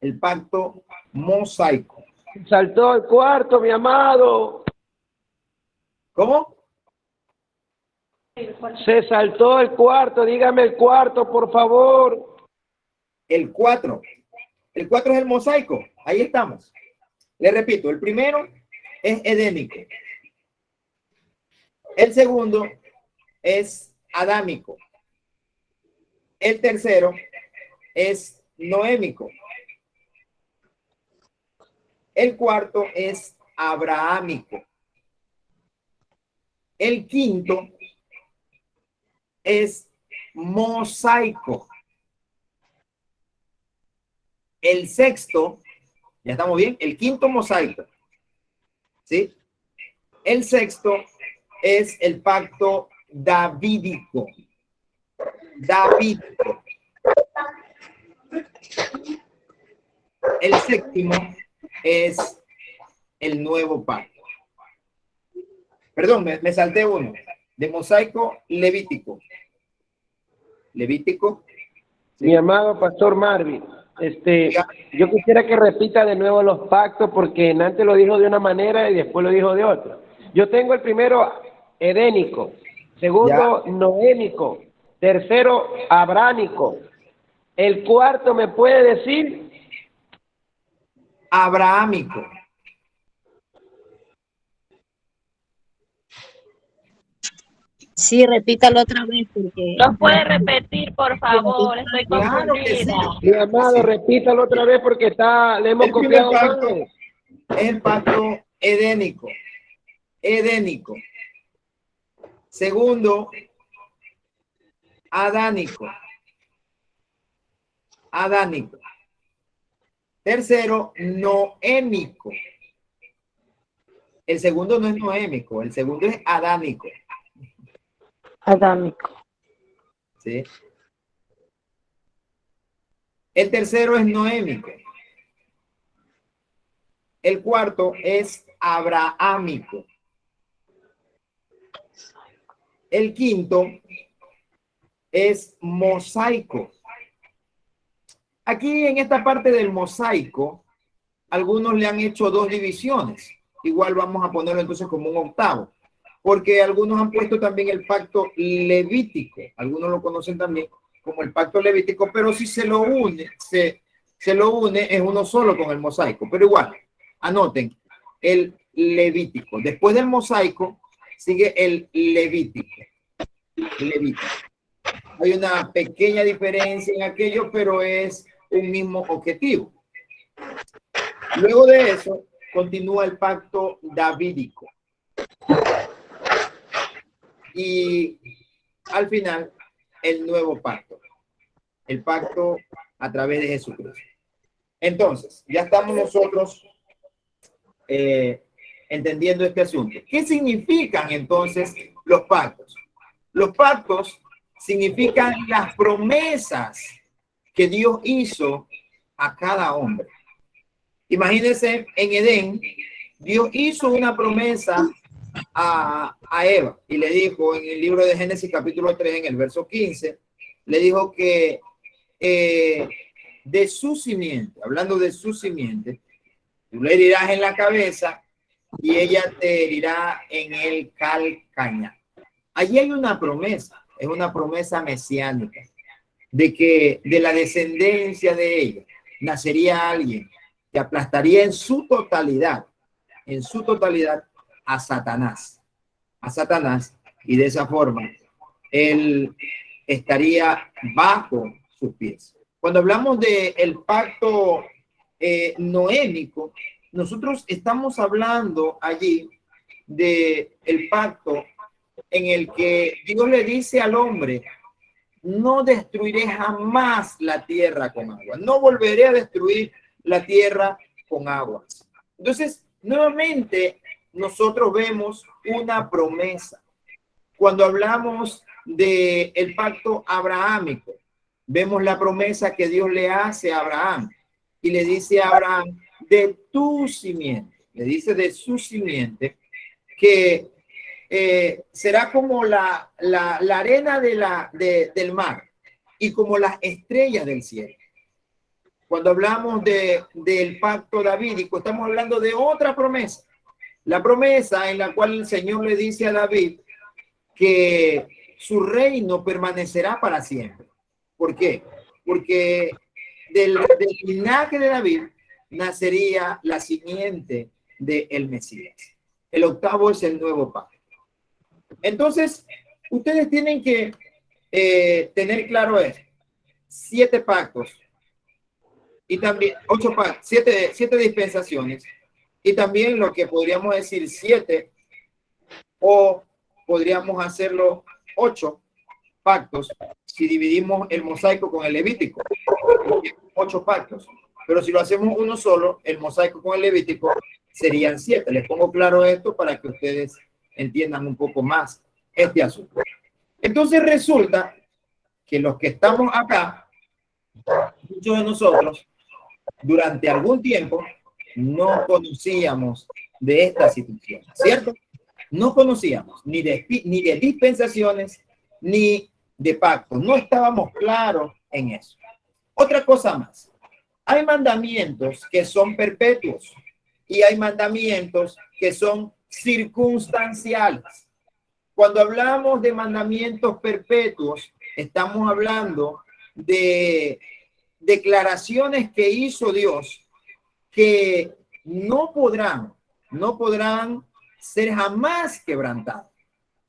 El pacto mosaico. Saltó el cuarto, mi amado. ¿Cómo? Se saltó el cuarto. Dígame el cuarto, por favor. El 4. El 4 es el mosaico. Ahí estamos. Le repito, el primero es edénico. El segundo es adámico. El tercero es noémico. El cuarto es abrahámico. El quinto es mosaico. El sexto, ya estamos bien, el quinto mosaico. ¿Sí? El sexto es el pacto davídico. Davídico. El séptimo es el nuevo pacto. Perdón, me salté uno. De mosaico levítico. Levítico. Sí. Mi amado pastor Marvin, yo quisiera que repita de nuevo los pactos porque antes lo dijo de una manera y después lo dijo de otra. Yo tengo el primero edénico, segundo noémico, tercero abrámico. El cuarto, ¿me puede decir? Abrahámico. Sí, repítalo otra vez porque... ¿Lo puede repetir, por favor? Estoy Claro que sí. confundida. Mi amado, Sí. repítalo otra vez porque le hemos El primer copiado pacto mal. es el pacto edénico. Edénico. Segundo, adánico. Adánico. Tercero, noémico. El segundo no es noémico, el segundo es adámico. Adámico. ¿Sí? El tercero es noémico. El cuarto es abrahámico. El quinto es mosaico. Aquí en esta parte del mosaico, algunos le han hecho dos divisiones. Igual vamos a ponerlo entonces como un octavo, porque algunos han puesto también el pacto levítico. Algunos lo conocen también como el pacto levítico, pero si se lo une, se lo une es uno solo con el mosaico. Pero igual, anoten, el levítico. Después del mosaico sigue el levítico. Levítico. Hay una pequeña diferencia en aquello, pero es un mismo objetivo. Luego de eso, continúa el pacto davídico. Y al final, el nuevo pacto. El pacto a través de Jesucristo. Entonces, ya estamos nosotros entendiendo este asunto. ¿Qué significan entonces los pactos? Los pactos significan las promesas que Dios hizo a cada hombre. Imagínense, en Edén, Dios hizo una promesa a Eva y le dijo en el libro de Génesis capítulo 3, en el verso 15, le dijo que de su simiente, hablando de su simiente, tú le herirás en la cabeza y ella te herirá en el calcañar. Allí hay una promesa, es una promesa mesiánica, de que de la descendencia de ella nacería alguien que aplastaría en su totalidad a Satanás, y de esa forma él estaría bajo sus pies. Cuando hablamos del pacto noémico, nosotros estamos hablando allí de el pacto en el que Dios le dice al hombre: no destruiré jamás la tierra con agua, no volveré a destruir la tierra con aguas. Entonces, nuevamente, nosotros vemos una promesa. Cuando hablamos del pacto abrahámico, vemos la promesa que Dios le hace a Abraham y le dice a Abraham: de tu simiente, le dice de su simiente, que será como la arena del mar y como las estrellas del cielo. Cuando hablamos del pacto davídico, estamos hablando de otra promesa. La promesa en la cual el Señor le dice a David que su reino permanecerá para siempre. ¿Por qué? Porque del linaje de David nacería la simiente del Mesías. El octavo es el nuevo pacto. Entonces, ustedes tienen que tener claro esto: 7 pactos y también 8 pactos, 7 dispensaciones, y también lo que podríamos decir 7, o podríamos hacerlo 8 pactos si dividimos el mosaico con el levítico. 8 pactos, pero si lo hacemos uno solo, el mosaico con el levítico, serían 7. Les pongo claro esto para que ustedes entiendan un poco más este asunto. Entonces resulta que los que estamos acá, muchos de nosotros, durante algún tiempo, no conocíamos de esta situación, ¿cierto? No conocíamos ni de dispensaciones ni de pactos. No estábamos claros en eso. Otra cosa más. Hay mandamientos que son perpetuos y hay mandamientos que son circunstanciales. Cuando hablamos de mandamientos perpetuos, estamos hablando de declaraciones que hizo Dios que no podrán ser jamás quebrantadas.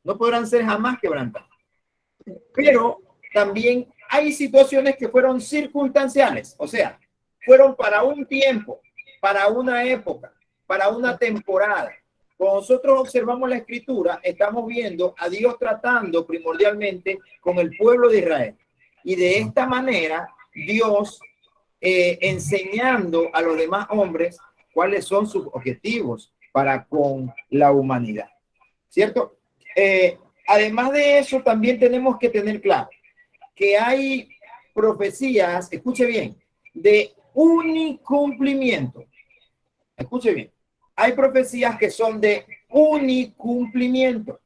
No podrán ser jamás quebrantadas. Pero también hay situaciones que fueron circunstanciales, o sea, fueron para un tiempo, para una época, para una temporada. Cuando nosotros observamos la escritura, estamos viendo a Dios tratando primordialmente con el pueblo de Israel. Y de esta manera, Dios enseñando a los demás hombres cuáles son sus objetivos para con la humanidad. ¿Cierto? Además de eso, también tenemos que tener claro que hay profecías, escuche bien, de unicumplimiento. Escuche bien. Hay profecías que son de unicumplimiento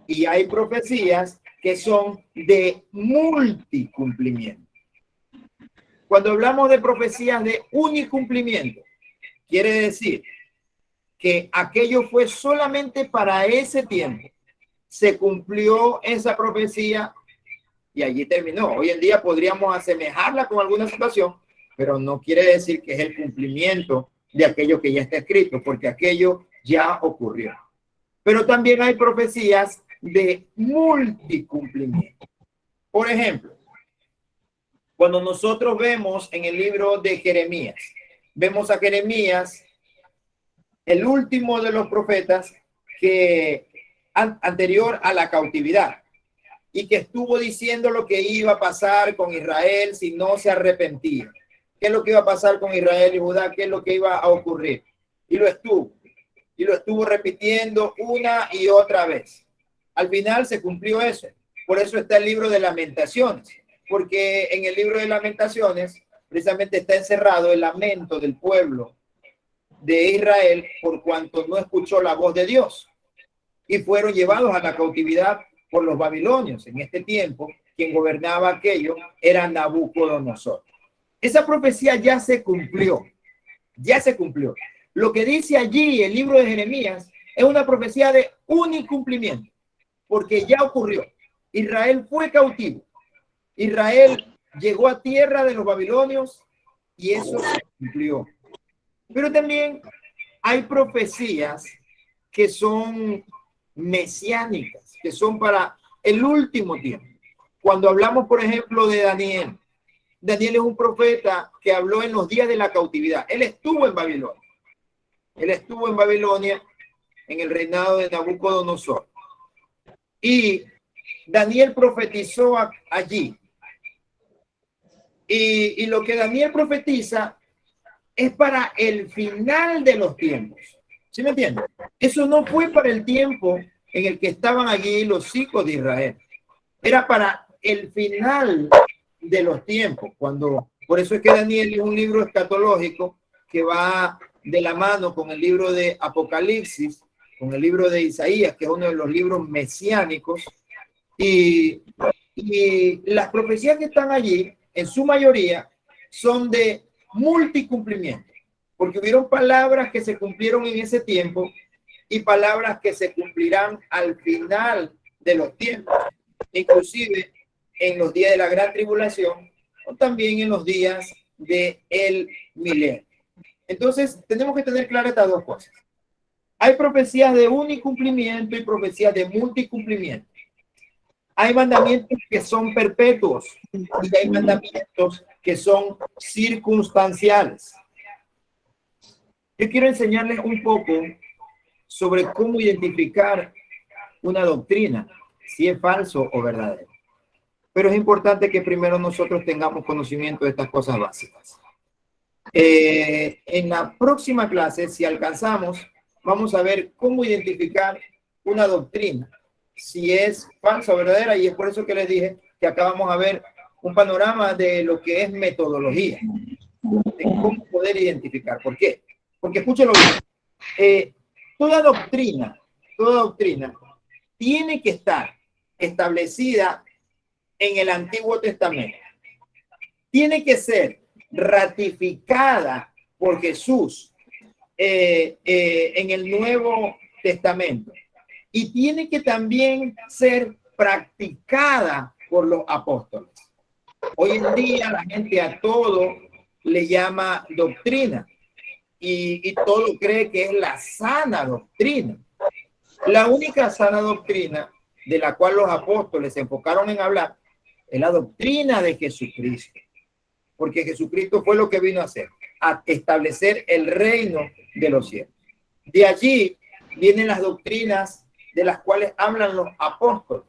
y hay profecías que son de multicumplimiento. Cuando hablamos de profecías de unicumplimiento, quiere decir que aquello fue solamente para ese tiempo. Se cumplió esa profecía y allí terminó. Hoy en día podríamos asemejarla con alguna situación, pero no quiere decir que es el cumplimiento de aquello que ya está escrito, porque aquello ya ocurrió. Pero también hay profecías de multicumplimiento. Por ejemplo, cuando nosotros vemos en el libro de Jeremías, vemos a Jeremías, el último de los profetas que anterior a la cautividad, y que estuvo diciendo lo que iba a pasar con Israel si no se arrepentía. ¿Qué es lo que iba a pasar con Israel y Judá? ¿Qué es lo que iba a ocurrir? Y lo estuvo repitiendo una y otra vez. Al final se cumplió eso. Por eso está el libro de Lamentaciones, porque en el libro de Lamentaciones precisamente está encerrado el lamento del pueblo de Israel por cuanto no escuchó la voz de Dios y fueron llevados a la cautividad por los babilonios. En este tiempo, quien gobernaba aquello era Nabucodonosor. Esa profecía ya se cumplió, ya se cumplió. Lo que dice allí el libro de Jeremías es una profecía de unicumplimiento, porque ya ocurrió. Israel fue cautivo. Israel llegó a tierra de los babilonios y eso se cumplió. Pero también hay profecías que son mesiánicas, que son para el último tiempo. Cuando hablamos, por ejemplo, de Daniel, Daniel es un profeta que habló en los días de la cautividad. Él estuvo en Babilonia. Él estuvo en Babilonia en el reinado de Nabucodonosor. Y Daniel profetizó allí. Y lo que Daniel profetiza es para el final de los tiempos. ¿Sí me entienden? Eso no fue para el tiempo en el que estaban allí los hijos de Israel. Era para el final de los tiempos. Por eso es que Daniel es un libro escatológico que va de la mano con el libro de Apocalipsis, con el libro de Isaías, que es uno de los libros mesiánicos. Y las profecías que están allí, en su mayoría, son de multicumplimiento, porque hubieron palabras que se cumplieron en ese tiempo y palabras que se cumplirán al final de los tiempos, inclusive en los días de la gran tribulación o también en los días del milenio. Entonces, tenemos que tener claras estas dos cosas. Hay profecías de unicumplimiento y profecías de multicumplimiento. Hay mandamientos que son perpetuos y hay mandamientos que son circunstanciales. Yo quiero enseñarles un poco sobre cómo identificar una doctrina, si es falso o verdadero. Pero es importante que primero nosotros tengamos conocimiento de estas cosas básicas. En la próxima clase, si alcanzamos, vamos a ver cómo identificar una doctrina, si es falsa o verdadera, y es por eso que les dije que acá vamos a ver un panorama de lo que es metodología, de cómo poder identificar. ¿Por qué? Porque escúchelo bien, toda doctrina toda doctrina tiene que estar establecida en el Antiguo Testamento. Tiene que ser ratificada por Jesús en el Nuevo Testamento. Y tiene que también ser practicada por los apóstoles. Hoy en día la gente a todo le llama doctrina y todo cree que es la sana doctrina. La única sana doctrina de la cual los apóstoles se enfocaron en hablar es la doctrina de Jesucristo, porque Jesucristo fue lo que vino a hacer, a establecer el reino de los cielos. De allí vienen las doctrinas de las cuales hablan los apóstoles.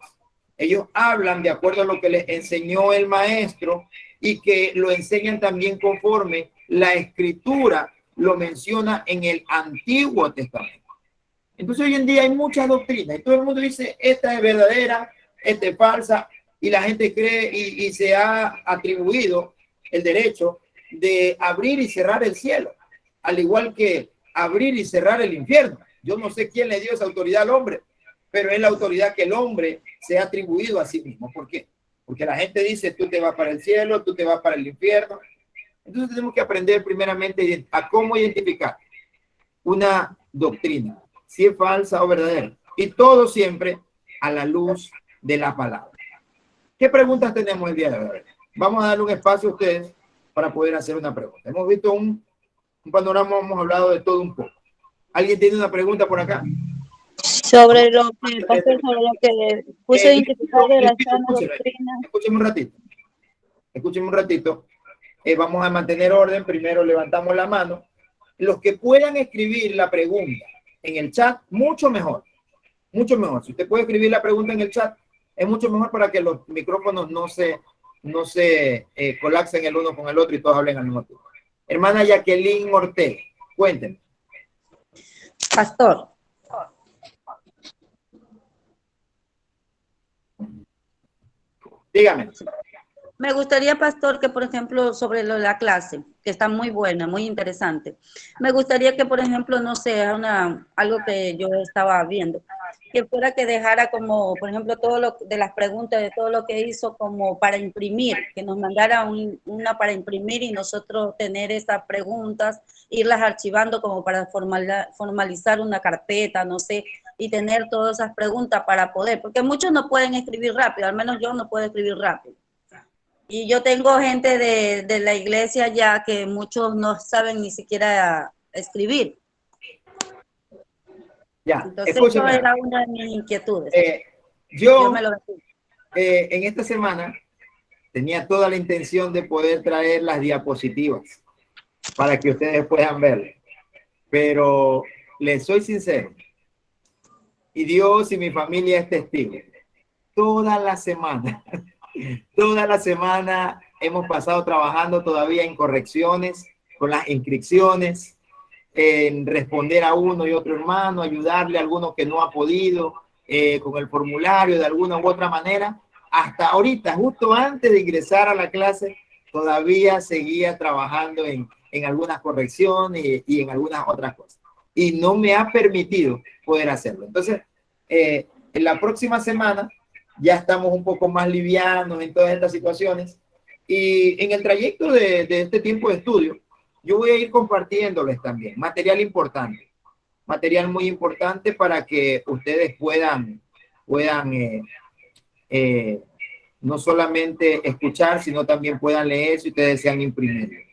Ellos hablan de acuerdo a lo que les enseñó el maestro y que lo enseñan también conforme la escritura lo menciona en el Antiguo Testamento. Entonces hoy en día hay muchas doctrinas y todo el mundo dice esta es verdadera, esta es falsa, y la gente cree y se ha atribuido el derecho de abrir y cerrar el cielo, al igual que abrir y cerrar el infierno. Yo no sé quién le dio esa autoridad al hombre, pero es la autoridad que el hombre se ha atribuido a sí mismo. ¿Por qué? Porque la gente dice, tú te vas para el cielo, tú te vas para el infierno. Entonces tenemos que aprender primeramente a cómo identificar una doctrina, si es falsa o verdadera. Y todo siempre a la luz de la palabra. ¿Qué preguntas tenemos el día de hoy? Vamos a darle un espacio a ustedes para poder hacer una pregunta. Hemos visto un panorama, hemos hablado de todo un poco. ¿Alguien tiene una pregunta por acá? Sobre lo que pasó, sobre lo que puso identificado de la sana doctrina. Escúcheme un ratito. Vamos a mantener orden. Primero levantamos la mano. Los que puedan escribir la pregunta en el chat, mucho mejor. Mucho mejor. Si usted puede escribir la pregunta en el chat, es mucho mejor para que los micrófonos no se colapsen el uno con el otro y todos hablen al mismo tiempo. Hermana Jacqueline Ortega, cuéntenme. Pastor. Dígame. Me gustaría, pastor, que por ejemplo sobre lo de la clase, que está muy buena, muy interesante. Me gustaría que, por ejemplo, no sé, algo que yo estaba viendo, que fuera que dejara como, por ejemplo, todo lo de las preguntas, de todo lo que hizo como para imprimir, que nos mandara una para imprimir y nosotros tener esas preguntas, irlas archivando como para formalizar una carpeta, no sé, y tener todas esas preguntas para poder, porque muchos no pueden escribir rápido, al menos yo no puedo escribir rápido. Y yo tengo gente de la iglesia ya que muchos no saben ni siquiera escribir. Ya, entonces escúcheme. eso era una de mis inquietudes. Yo en esta semana tenía toda la intención de poder traer las diapositivas para que ustedes puedan verlo. Pero les soy sincero, y Dios y mi familia es testigo, toda la semana hemos pasado trabajando todavía en correcciones, con las inscripciones, en responder a uno y otro hermano, ayudarle a alguno que no ha podido, con el formulario de alguna u otra manera. Hasta ahorita, justo antes de ingresar a la clase, todavía seguía trabajando en algunas correcciones y en algunas otras cosas. Y no me ha permitido poder hacerlo. Entonces, en la próxima semana ya estamos un poco más livianos en todas estas situaciones. Y en el trayecto de este tiempo de estudio, yo voy a ir compartiéndoles también material importante. Material muy importante para que ustedes puedan no solamente escuchar, sino también puedan leer si ustedes desean imprimir.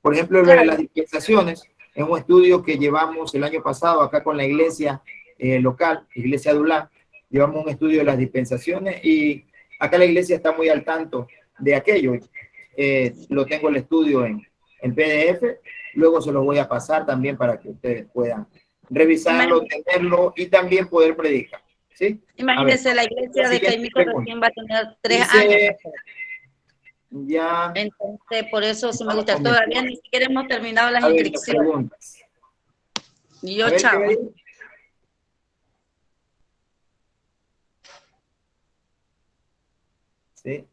Por ejemplo, claro, las dispensaciones es un estudio que llevamos el año pasado acá con la iglesia local, Iglesia Dulá. Llevamos un estudio de las dispensaciones y acá la iglesia está muy al tanto de aquello. Lo tengo el estudio en PDF, luego se los voy a pasar también para que ustedes puedan revisarlo, tenerlo y también poder predicar. ¿Sí? Imagínense, la iglesia de Caimito recién va a tener 3 años. Ya. Entonces, por eso sí me gusta. Todavía ni siquiera hemos terminado las inscripciones. Y yo, chao. Sí.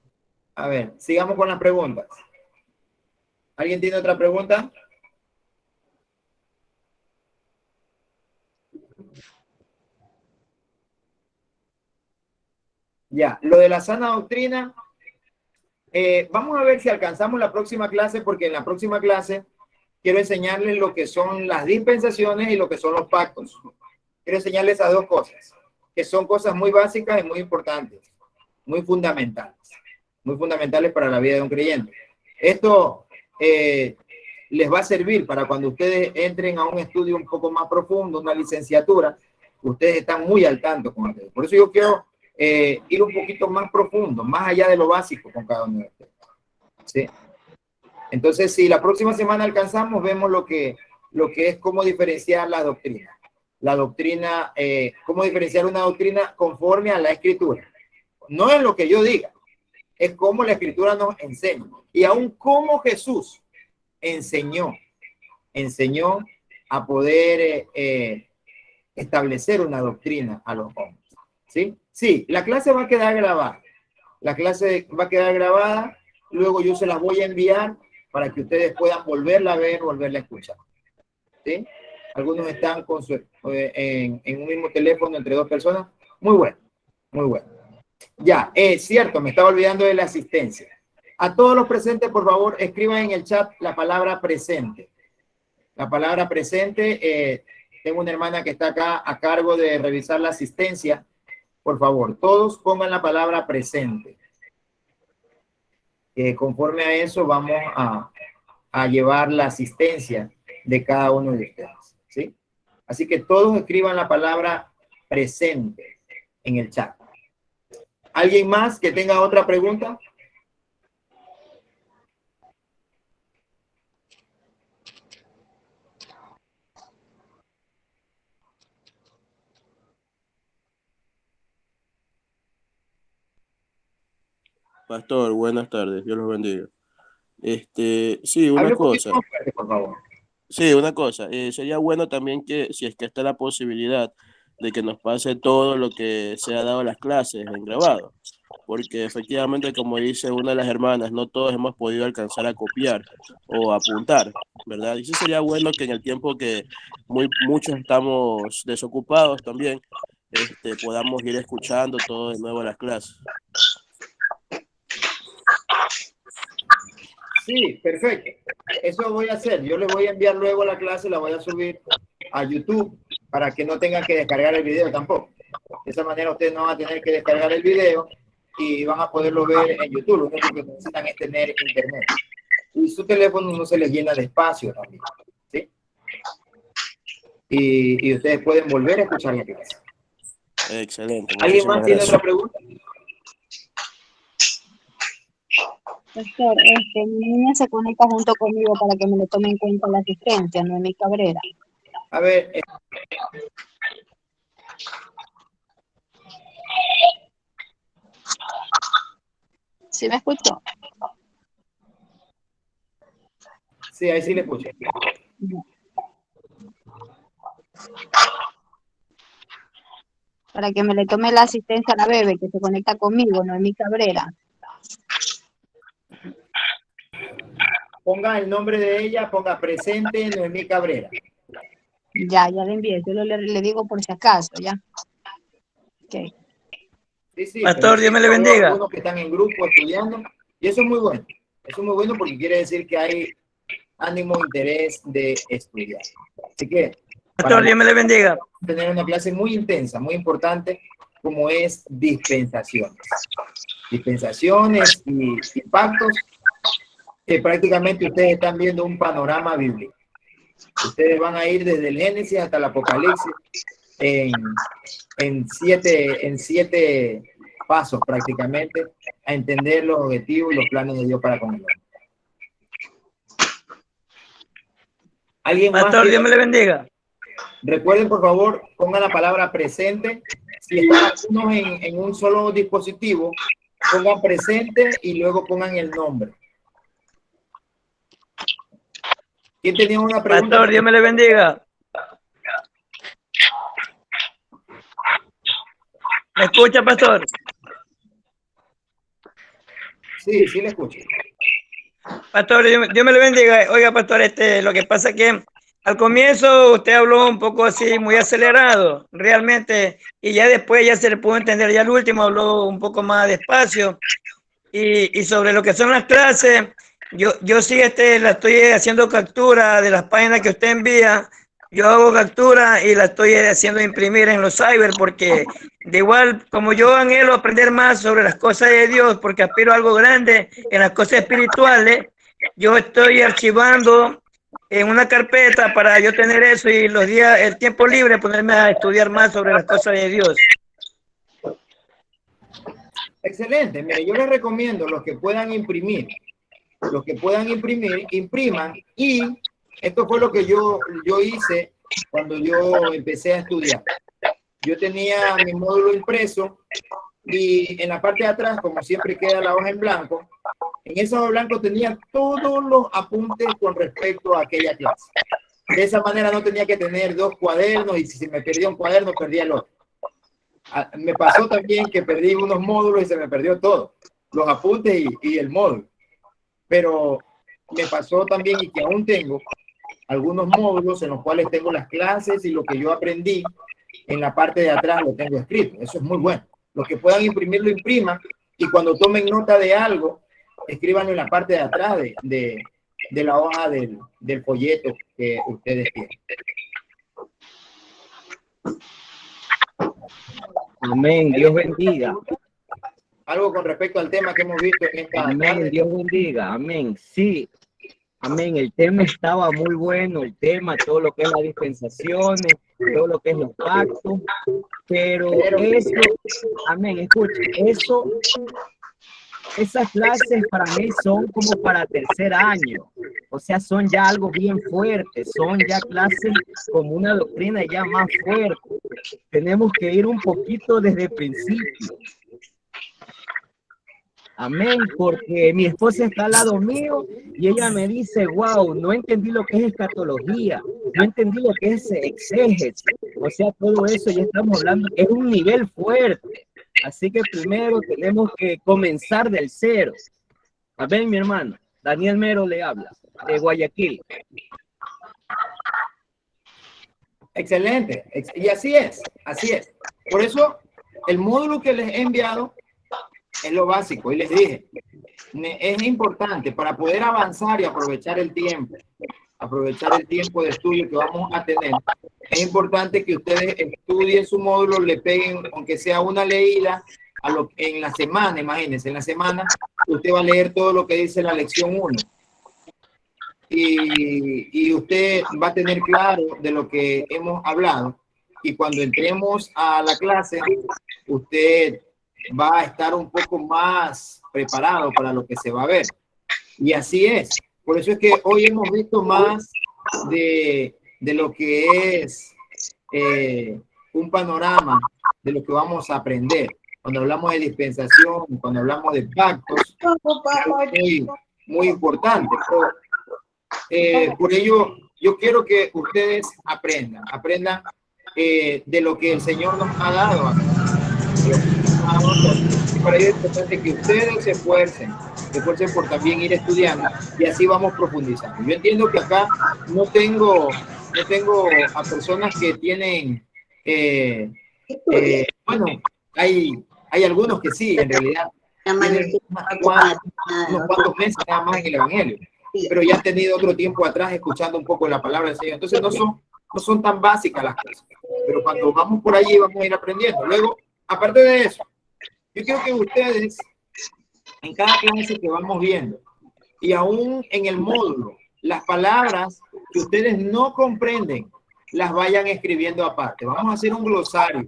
A ver, sigamos con las preguntas. ¿Alguien tiene otra pregunta? Ya, lo de la sana doctrina, vamos a ver si alcanzamos la próxima clase, porque en la próxima clase quiero enseñarles lo que son las dispensaciones y lo que son los pactos. Quiero enseñarles a dos cosas, que son cosas muy básicas y muy importantes, muy fundamentales para la vida de un creyente. Esto les va a servir para cuando ustedes entren a un estudio un poco más profundo, una licenciatura, ustedes están muy al tanto con ustedes. Por eso yo quiero ir un poquito más profundo, más allá de lo básico con cada uno de ustedes. ¿Sí? Entonces, si la próxima semana alcanzamos, vemos lo que es cómo diferenciar la doctrina. La doctrina, cómo diferenciar una doctrina conforme a la Escritura. No es lo que yo diga, es cómo la Escritura nos enseña. Y aún cómo Jesús enseñó a poder establecer una doctrina a los hombres. ¿Sí? Sí, la clase va a quedar grabada. La clase va a quedar grabada. Luego yo se las voy a enviar para que ustedes puedan volverla a ver, volverla a escuchar. ¿Sí? Algunos están con en un mismo teléfono entre dos personas. Muy bueno, muy bueno. Ya, es cierto, me estaba olvidando de la asistencia. A todos los presentes, por favor, escriban en el chat la palabra presente. La palabra presente, tengo una hermana que está acá a cargo de revisar la asistencia. Por favor, todos pongan la palabra presente. Conforme a eso vamos a llevar la asistencia de cada uno de ustedes, ¿sí? Así que todos escriban la palabra presente en el chat. ¿Alguien más que tenga otra pregunta? Pastor, buenas tardes, Dios los bendiga. Sí, una Hable un cosa. poquito más fuerte, por favor. Sí, una cosa. Sería bueno también que, si es que está la posibilidad de que nos pase todo lo que se ha dado en las clases en grabado, porque efectivamente, como dice una de las hermanas, no todos hemos podido alcanzar a copiar o apuntar, ¿verdad? Y sí sería bueno que en el tiempo que muchos estamos desocupados también, podamos ir escuchando todo de nuevo las clases. Sí, perfecto. Eso voy a hacer. Yo les voy a enviar luego la clase, la voy a subir a YouTube para que no tengan que descargar el video tampoco. De esa manera ustedes no van a tener que descargar el video y van a poderlo ver en YouTube. Lo único que necesitan es tener internet. Y su teléfono no se les llena de espacio también, ¿sí? Y ustedes pueden volver a escuchar la clase. Excelente. ¿Alguien más tiene otra pregunta? Pastor, mi niña se conecta junto conmigo para que me le tome en cuenta la asistencia, Noemí Cabrera. A ver. ¿Sí me escuchó? Sí, ahí sí le escucho. Para que me le tome la asistencia a la bebé que se conecta conmigo, Noemí Cabrera. Ponga el nombre de ella, ponga presente Noemí Cabrera. Ya le envié, yo le digo por si acaso, ya. Okay. Sí, sí, Pastor, Dios me le bendiga. Algunos que están en grupo estudiando, y eso es muy bueno. Eso es muy bueno porque quiere decir que hay ánimo, interés de estudiar. Así que, Pastor, Dios me le bendiga. Tener una clase muy intensa, muy importante, como es dispensaciones. Dispensaciones y pactos, que prácticamente ustedes están viendo un panorama bíblico. Ustedes van a ir desde el Génesis hasta el Apocalipsis en siete pasos prácticamente a entender los objetivos y los planes de Dios para con el hombre. ¿Alguien más? Pastor, Dios me le bendiga. Recuerden, por favor, pongan la palabra presente. Si están unos en un solo dispositivo, pongan presente y luego pongan el nombre. ¿Quién tenía una pregunta? Pastor, Dios me le bendiga. ¿Me escucha, pastor? Sí, sí le escucho. Pastor, Dios me le bendiga. Oiga, pastor, lo que pasa es que Al comienzo usted habló un poco así, muy acelerado, realmente, y ya después ya se le pudo entender. Ya el último habló un poco más despacio. Y sobre lo que son las clases, yo sí la estoy haciendo captura de las páginas que usted envía. Yo hago captura y la estoy haciendo imprimir en los cyber, porque de igual como yo anhelo aprender más sobre las cosas de Dios, porque aspiro a algo grande en las cosas espirituales, yo estoy archivando en una carpeta para yo tener eso y los días, el tiempo libre, ponerme a estudiar más sobre las cosas de Dios. Excelente. Mire, yo les recomiendo los que puedan imprimir, impriman. Y esto fue lo que yo hice cuando yo empecé a estudiar. Yo tenía mi módulo impreso y en la parte de atrás, como siempre queda la hoja en blanco, en esa hoja en blanco tenía todos los apuntes con respecto a aquella clase. De esa manera no tenía que tener 2 cuadernos y si se me perdía un cuaderno, perdía el otro. Me pasó también que perdí unos módulos y se me perdió todo, los apuntes y el módulo. Pero me pasó también y que aún tengo algunos módulos en los cuales tengo las clases y lo que yo aprendí en la parte de atrás lo tengo escrito. Eso es muy bueno. Los que puedan imprimirlo, impriman, y cuando tomen nota de algo, escríbanlo en la parte de atrás de la hoja del folleto que ustedes tienen. Amén, Dios bendiga. Algo con respecto al tema que hemos visto en esta Amén, tarde. Dios bendiga, amén. Sí, amén, el tema estaba muy bueno, el tema, todo lo que es las dispensaciones, todo lo que es los pactos, pero eso, amén, escuchen, esas clases para mí son como para tercer año, o sea, son ya algo bien fuerte, son ya clases como una doctrina ya más fuerte. Tenemos que ir un poquito desde el principio. Amén, porque mi esposa está al lado mío y ella me dice, wow, no entendí lo que es escatología, no entendí lo que es exégesis, o sea, todo eso ya estamos hablando, es un nivel fuerte, así que primero tenemos que comenzar del cero. Amén, mi hermano, Daniel Mero le habla, de Guayaquil. Excelente, y así es, así es. Por eso, el módulo que les he enviado es lo básico, y les dije, es importante para poder avanzar y aprovechar el tiempo de estudio que vamos a tener. Es importante que ustedes estudien su módulo, le peguen, aunque sea una leída, en la semana. Imagínense, en la semana usted va a leer todo lo que dice la lección 1. Y usted va a tener claro de lo que hemos hablado, y cuando entremos a la clase, usted va a estar un poco más preparado para lo que se va a ver. Y así es. Por eso es que hoy hemos visto más de lo que es un panorama de lo que vamos a aprender. Cuando hablamos de dispensación, cuando hablamos de pactos, es muy importante. Por ello, yo quiero que ustedes aprendan de lo que el Señor nos ha dado. Y para ello es importante que ustedes se esfuercen por también ir estudiando, y así vamos profundizando. Yo entiendo que acá no tengo a personas que tienen, bueno, hay algunos que sí, en realidad, tienen unos cuantos meses nada más en el Evangelio, pero ya han tenido otro tiempo atrás escuchando un poco la palabra del Señor. Entonces no son tan básicas las cosas, pero cuando vamos por allí vamos a ir aprendiendo. Luego, aparte de eso, yo quiero que ustedes, en cada clase que vamos viendo, y aún en el módulo, las palabras que ustedes no comprenden, las vayan escribiendo aparte. Vamos a hacer un glosario.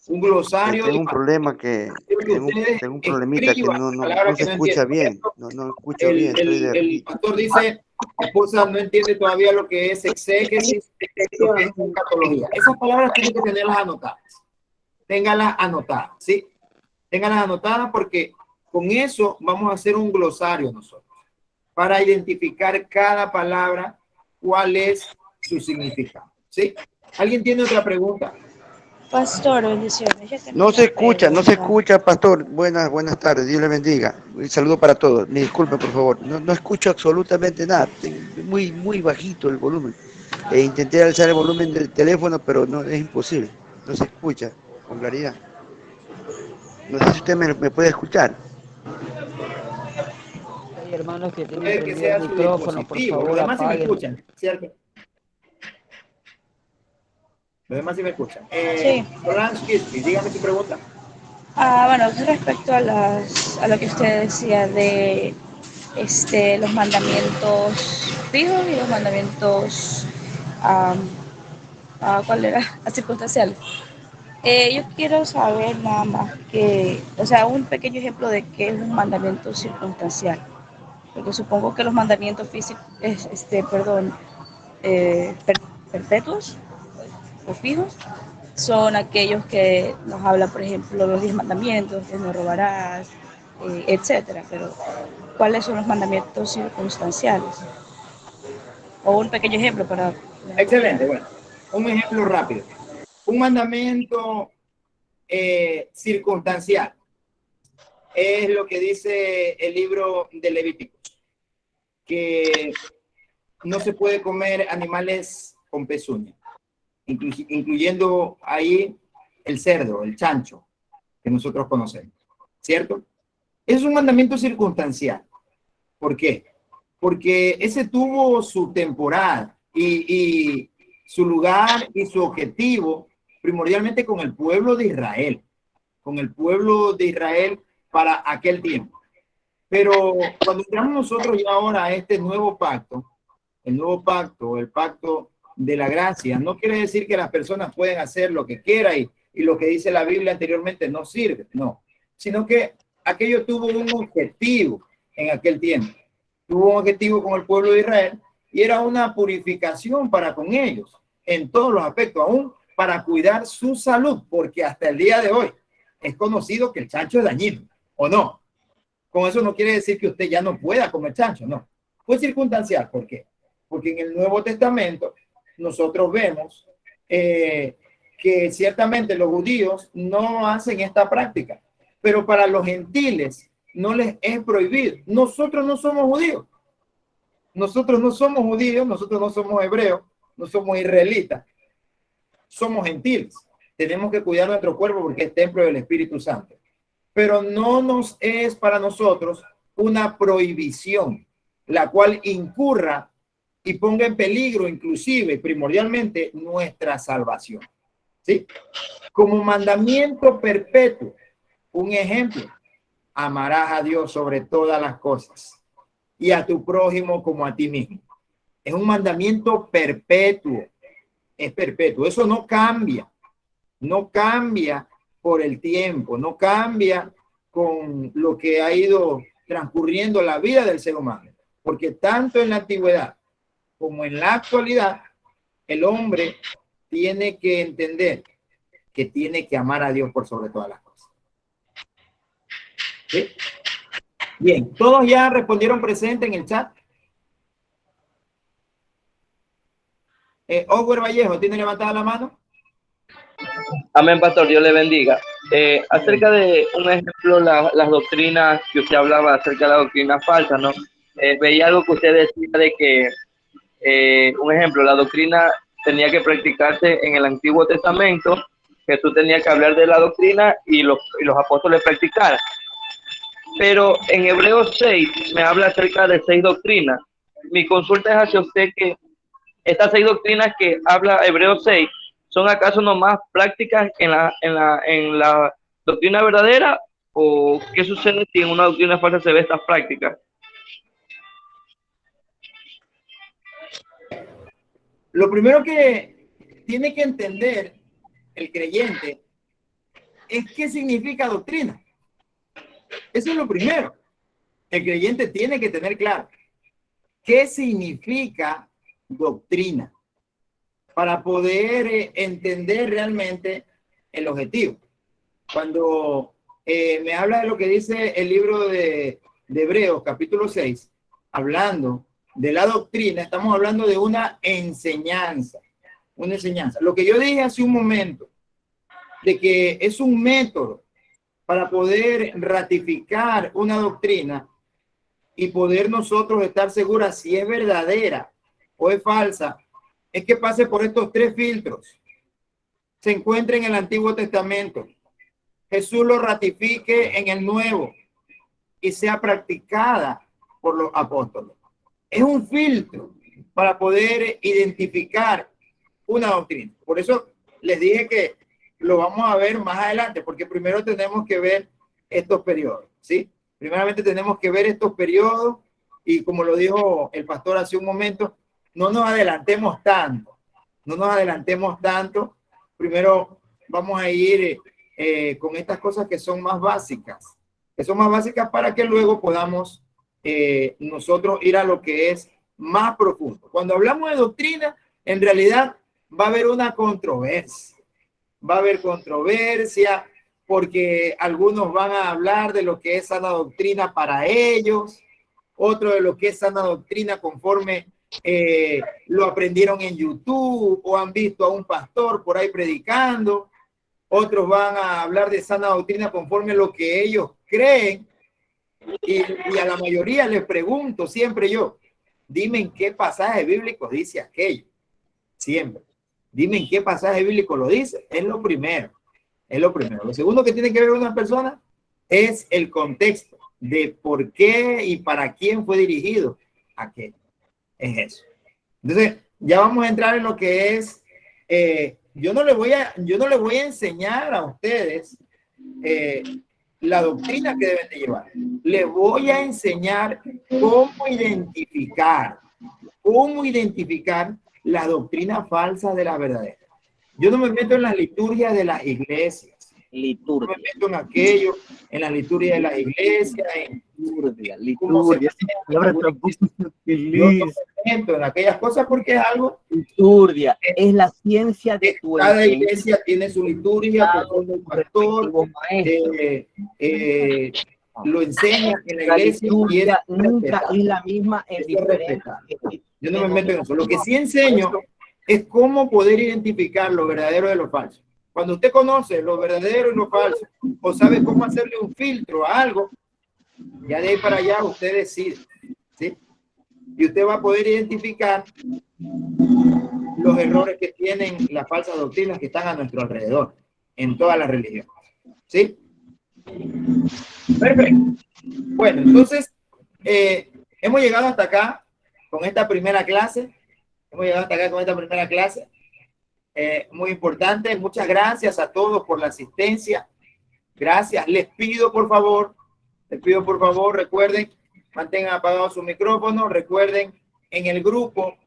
Tengo un problema tengo un problemita que no se escucha bien. No escucho bien. El pastor dice, mi esposa no entiende todavía lo que es exégesis, lo que es escatología. Esas palabras tienen que tenerlas anotadas. Ténganlas anotadas, ¿sí? Ténganlas anotadas, porque con eso vamos a hacer un glosario nosotros, para identificar cada palabra, cuál es su significado, ¿sí? ¿Alguien tiene otra pregunta? Pastor, bendiciones. No se escucha, pastor. Buenas tardes, Dios le bendiga. Un saludo para todos. Me disculpe, por favor. No escucho absolutamente nada. Muy bajito el volumen. Intenté alzar el volumen del teléfono, pero no es imposible. No se escucha con claridad. No sé si usted me puede escuchar. Hay hermanos que tienen Puede que prendido el sea su micrófono, por dispositivo. Los favor demás sí me apaguen. escuchan, ¿cierto? Los demás sí me escuchan. Sí. Polanski, dígame su pregunta. Bueno, respecto a lo que usted decía de los mandamientos fijos y los mandamientos, ¿cuál era? Circunstanciales. Yo quiero saber nada más o sea, un pequeño ejemplo de qué es un mandamiento circunstancial. Porque supongo que los mandamientos físicos, perpetuos o fijos, son aquellos que nos habla, por ejemplo, los 10 mandamientos, que no robarás, etcétera. Pero, ¿cuáles son los mandamientos circunstanciales? O un pequeño ejemplo para... Excelente, bueno. Un ejemplo rápido. Un mandamiento circunstancial es lo que dice el libro de Levítico, que no se puede comer animales con pezuña, incluyendo ahí el cerdo, el chancho, que nosotros conocemos, ¿cierto? Es un mandamiento circunstancial. ¿Por qué? Porque ese tuvo su temporada y su lugar y su objetivo primordialmente con el pueblo de Israel, para aquel tiempo. Pero cuando entramos nosotros ya ahora a este nuevo pacto, el pacto de la gracia, no quiere decir que las personas pueden hacer lo que quieran y lo que dice la Biblia anteriormente no sirve, no, sino que aquello tuvo un objetivo en aquel tiempo. Tuvo un objetivo con el pueblo de Israel y era una purificación para con ellos en todos los aspectos, aún para cuidar su salud, porque hasta el día de hoy es conocido que el chancho es dañino, ¿o no? Con eso no quiere decir que usted ya no pueda comer chancho, no. Fue circunstancial, ¿por qué? Porque en el Nuevo Testamento nosotros vemos que ciertamente los judíos no hacen esta práctica, pero para los gentiles no les es prohibido. Nosotros no somos judíos, nosotros no somos hebreos, no somos israelitas, somos gentiles. Tenemos que cuidar nuestro cuerpo porque es templo del Espíritu Santo. Pero no nos es para nosotros una prohibición, la cual incurra y ponga en peligro inclusive primordialmente nuestra salvación. ¿Sí? Como mandamiento perpetuo, un ejemplo, amarás a Dios sobre todas las cosas y a tu prójimo como a ti mismo. Es un mandamiento perpetuo, es perpetuo, eso no cambia por el tiempo, no cambia con lo que ha ido transcurriendo la vida del ser humano, porque tanto en la antigüedad como en la actualidad, el hombre tiene que entender que tiene que amar a Dios por sobre todas las cosas. ¿Sí? Bien, ¿todos ya respondieron presente en el chat? Oscar Vallejo, ¿tiene levantada la mano? Amén, pastor, Dios le bendiga. Acerca de un ejemplo, las doctrinas que usted hablaba acerca de la doctrina falsa, ¿no? Veía algo que usted decía de que, un ejemplo, la doctrina tenía que practicarse en el Antiguo Testamento, Jesús tenía que hablar de la doctrina y los apóstoles practicar. Pero en Hebreos 6 me habla acerca de 6 doctrinas. Mi consulta es hacia usted que estas 6 doctrinas que habla Hebreos 6, ¿son acaso nomás prácticas en la doctrina verdadera? ¿O qué sucede si en una doctrina falsa se ve estas prácticas? Lo primero que tiene que entender el creyente es qué significa doctrina. Eso es lo primero. El creyente tiene que tener claro qué significa doctrina para poder entender realmente el objetivo. Cuando me habla de lo que dice el libro de Hebreos, capítulo 6, hablando de la doctrina, estamos hablando de una enseñanza. Una enseñanza. Lo que yo dije hace un momento, de que es un método para poder ratificar una doctrina y poder nosotros estar seguras si es verdadera o es falsa, es que pase por estos 3 filtros. Se encuentra en el Antiguo Testamento. Jesús lo ratifique en el Nuevo y sea practicada por los apóstoles. Es un filtro para poder identificar una doctrina. Por eso les dije que lo vamos a ver más adelante, porque primero tenemos que ver estos periodos, ¿sí? Primeramente tenemos que ver estos periodos y como lo dijo el pastor hace un momento, no nos adelantemos tanto, no nos adelantemos tanto. Primero vamos a ir con estas cosas que son más básicas para que luego podamos nosotros ir a lo que es más profundo. Cuando hablamos de doctrina, en realidad va a haber una controversia. Va a haber controversia porque algunos van a hablar de lo que es sana doctrina para ellos, otros de lo que es sana doctrina conforme lo aprendieron en YouTube o han visto a un pastor por ahí predicando. Otros van a hablar de sana doctrina conforme lo que ellos creen. Y a la mayoría les pregunto siempre yo, dime en qué pasaje bíblico dice aquello. Siempre. Dime en qué pasaje bíblico lo dice. Es lo primero. Es lo primero. Lo segundo que tiene que ver una persona es el contexto de por qué y para quién fue dirigido aquello. Es eso. Entonces, ya vamos a entrar en lo que es, yo no les voy a enseñar a ustedes la doctrina que deben de llevar. Les voy a enseñar cómo identificar la doctrina falsa de la verdadera. Yo no me meto en las liturgias de las iglesias. No me meto en aquello, en la liturgia de las iglesias, liturgia. Yo no me meto en aquellas cosas porque es algo. Liturgia es la ciencia de tu cada iglesia tiene su liturgia, conforme el pastor lo enseña en la iglesia. Liturgia nunca es la misma en diferentes. Yo no me meto en eso. Lo que sí enseño es cómo poder identificar lo verdadero de lo falso. Cuando usted conoce lo verdadero y lo falso, o sabe cómo hacerle un filtro a algo, ya de ahí para allá usted decide, ¿sí? Y usted va a poder identificar los errores que tienen las falsas doctrinas que están a nuestro alrededor, en todas las religiones, ¿sí? Perfecto. Bueno, entonces, hemos llegado hasta acá con esta primera clase. Muy importante. Muchas gracias a todos por la asistencia. Gracias. Les pido por favor, recuerden, mantengan apagado su micrófono. Recuerden, en el grupo,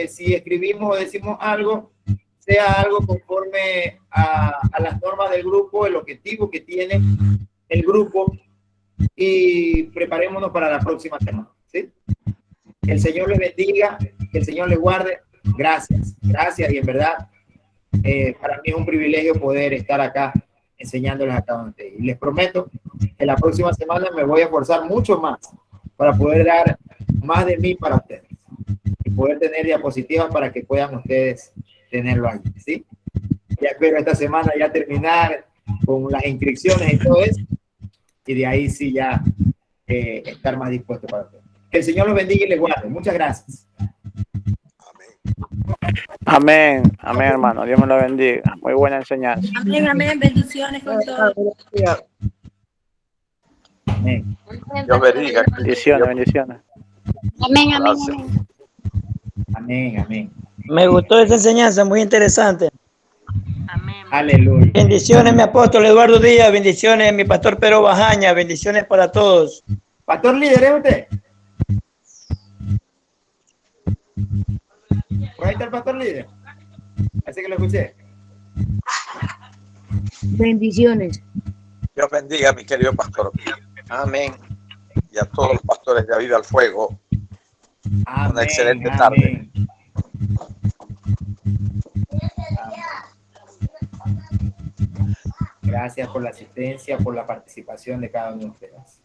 si escribimos o decimos algo, sea algo conforme a las normas del grupo, el objetivo que tiene el grupo, y preparémonos para la próxima semana, ¿sí? Que el Señor les bendiga, que el Señor les guarde. Gracias, y en verdad para mí es un privilegio poder estar acá enseñándoles a cada uno de ustedes. Y les prometo que la próxima semana me voy a esforzar mucho más para poder dar más de mí para ustedes y poder tener diapositivas para que puedan ustedes tenerlo ahí, ¿sí? Ya espero esta semana ya terminar con las inscripciones y todo eso, y de ahí sí ya estar más dispuesto para ustedes. Que el Señor los bendiga y les guarde. Muchas gracias. Amén, hermano. Dios me lo bendiga. Muy buena enseñanza. Amén. Bendiciones con todos. Amén. Dios bendiga. Bendiciones. Amén. Me gustó esa enseñanza, muy interesante. Aleluya. Bendiciones, mi apóstol Eduardo Díaz. Bendiciones, mi pastor Pedro Bajaña. Bendiciones para todos. Pastor líder, ¿es usted? Por ahí está el pastor líder. Así que lo escuché. Bendiciones. Dios bendiga, mi querido pastor. Amén. Y a todos los pastores de Vida al Fuego. Amén, una excelente tarde. Gracias por la asistencia, por la participación de cada uno de ustedes.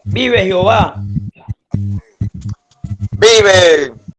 Vive Jehová. Vive.